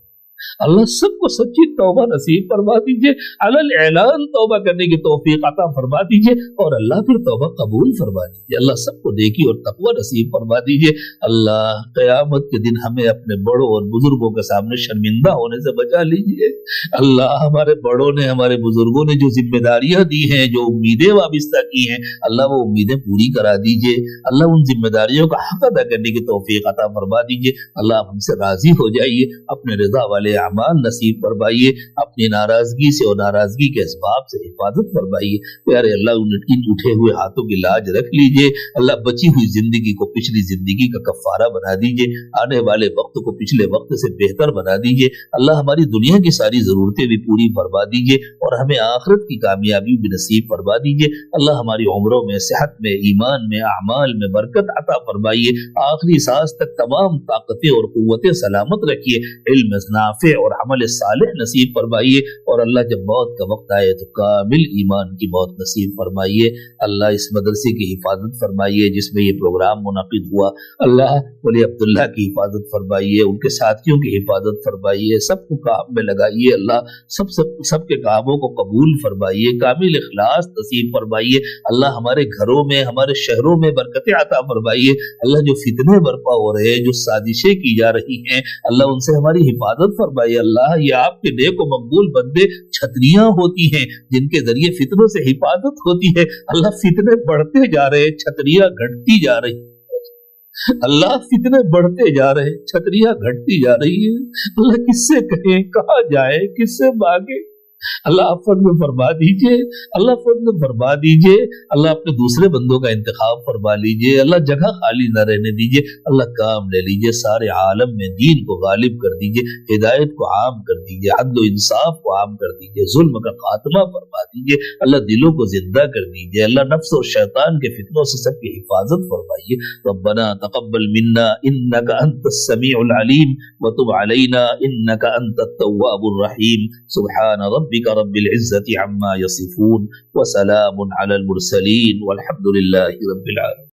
[SPEAKER 1] اللہ سب کو سچی توبہ نصیب فرما دیجئے، علل اعلان توبہ کرنے کی توفیق عطا فرما دیجئے، اور اللہ پھر توبہ قبول فرما دیجئے۔ اللہ سب کو نیکی اور تقوی نصیب فرما دیجئے۔ اللہ قیامت کے دن ہمیں اپنے بڑوں اور بزرگوں کے سامنے شرمندہ ہونے سے بچا لیجئے۔ اللہ ہمارے بڑوں نے، ہمارے بزرگوں نے جو ذمہ داریاں دی ہیں، جو امیدیں وابستہ کی ہیں، اللہ وہ امیدیں پوری کرا دیجئے۔ اللہ ان ذمہ داریوں کا حق ادا کرنے کی توفیق عطا فرما دیجئے۔ اللہ ہم سے راضی ہو جائیے، اپنے رضا والے اعمال نصیب فرمائیے، اپنی ناراضگی سے اور ناراضگی کے اسباب سے حفاظت فرمائیے۔ پیارے اللہ ان اٹھے ہوئے ہاتھوں کی لاج رکھ لیجئے۔ اللہ بچی ہوئی زندگی کو پچھلی زندگی کا کفارہ بنا دیجئے، آنے والے وقت کو پچھلے وقت سے بہتر بنا دیجئے۔ اللہ ہماری دنیا کی ساری ضرورتیں بھی پوری فرما دیجئے، اور ہمیں آخرت کی کامیابی بھی نصیب فرما دیجئے۔ اللہ ہماری عمروں میں، صحت میں، ایمان میں، اعمال میں برکت عطا فرمائیے۔ آخری سانس تک تمام طاقتیں اور قوتیں سلامت رکھیے، علم نافع اور عمل صالح نصیب فرمائیے، اور اللہ جب موت کا وقت آئے تو کامل ایمان کی موت نصیب فرمائیے۔ اللہ اس مدرسے کی حفاظت فرمائیے جس میں یہ پروگرام منعقد ہوا، اللہ ولی عبداللہ کی حفاظت فرمائیے، ان کے ساتھیوں کی حفاظت فرمائیے، سب کو کام میں لگائیے، اللہ سب کے کاموں کو قبول فرمائیے، کامل اخلاص نصیب فرمائیے۔ اللہ ہمارے گھروں میں، ہمارے شہروں میں برکتیں عطا فرمائیے۔ اللہ جو فتنے برپا ہو رہے ہیں، جو سازشیں کی جا رہی ہیں، اللہ ان سے ہماری حفاظت فرمائیے۔ اللہ یہ آپ کے نیک و مقبول بندے چھتریاں ہوتی ہیں جن کے ذریعے فتنوں سے حفاظت ہوتی ہے۔ اللہ فتنے بڑھتے جا رہے، چھتریاں گھٹتی جا رہی، اللہ فتنے بڑھتے جا رہے، چھتریاں گھٹتی جا رہی ہے۔ اللہ کس سے کہیں، کہاں جائے، کس سے مانگے؟ اللہ آپ فضل فرما دیجئے، اللہ فضل فرما دیجئے۔ اللہ اپنے دوسرے بندوں کا انتخاب فرما لیجئے، اللہ جگہ خالی نہ رہنے دیجئے، اللہ کام لے لیجئے، سارے عالم میں دین کو غالب کر دیجئے، ہدایت کو عام کر دیجئے، عدل و انصاف کو عام کر دیجئے، ظلم کا خاتمہ فرما دیجئے، اللہ دلوں کو زندہ کر دیجئے، اللہ نفس اور شیطان کے فتنوں سے سب کی حفاظت فرمائیے۔ ربنا تقبل منا انک انت السمیع العلیم وتب علینا انک انت التواب الرحیم۔ سبحان ربک رب العزة عما يصفون وسلام على المرسلين والحمد لله رب العالمين۔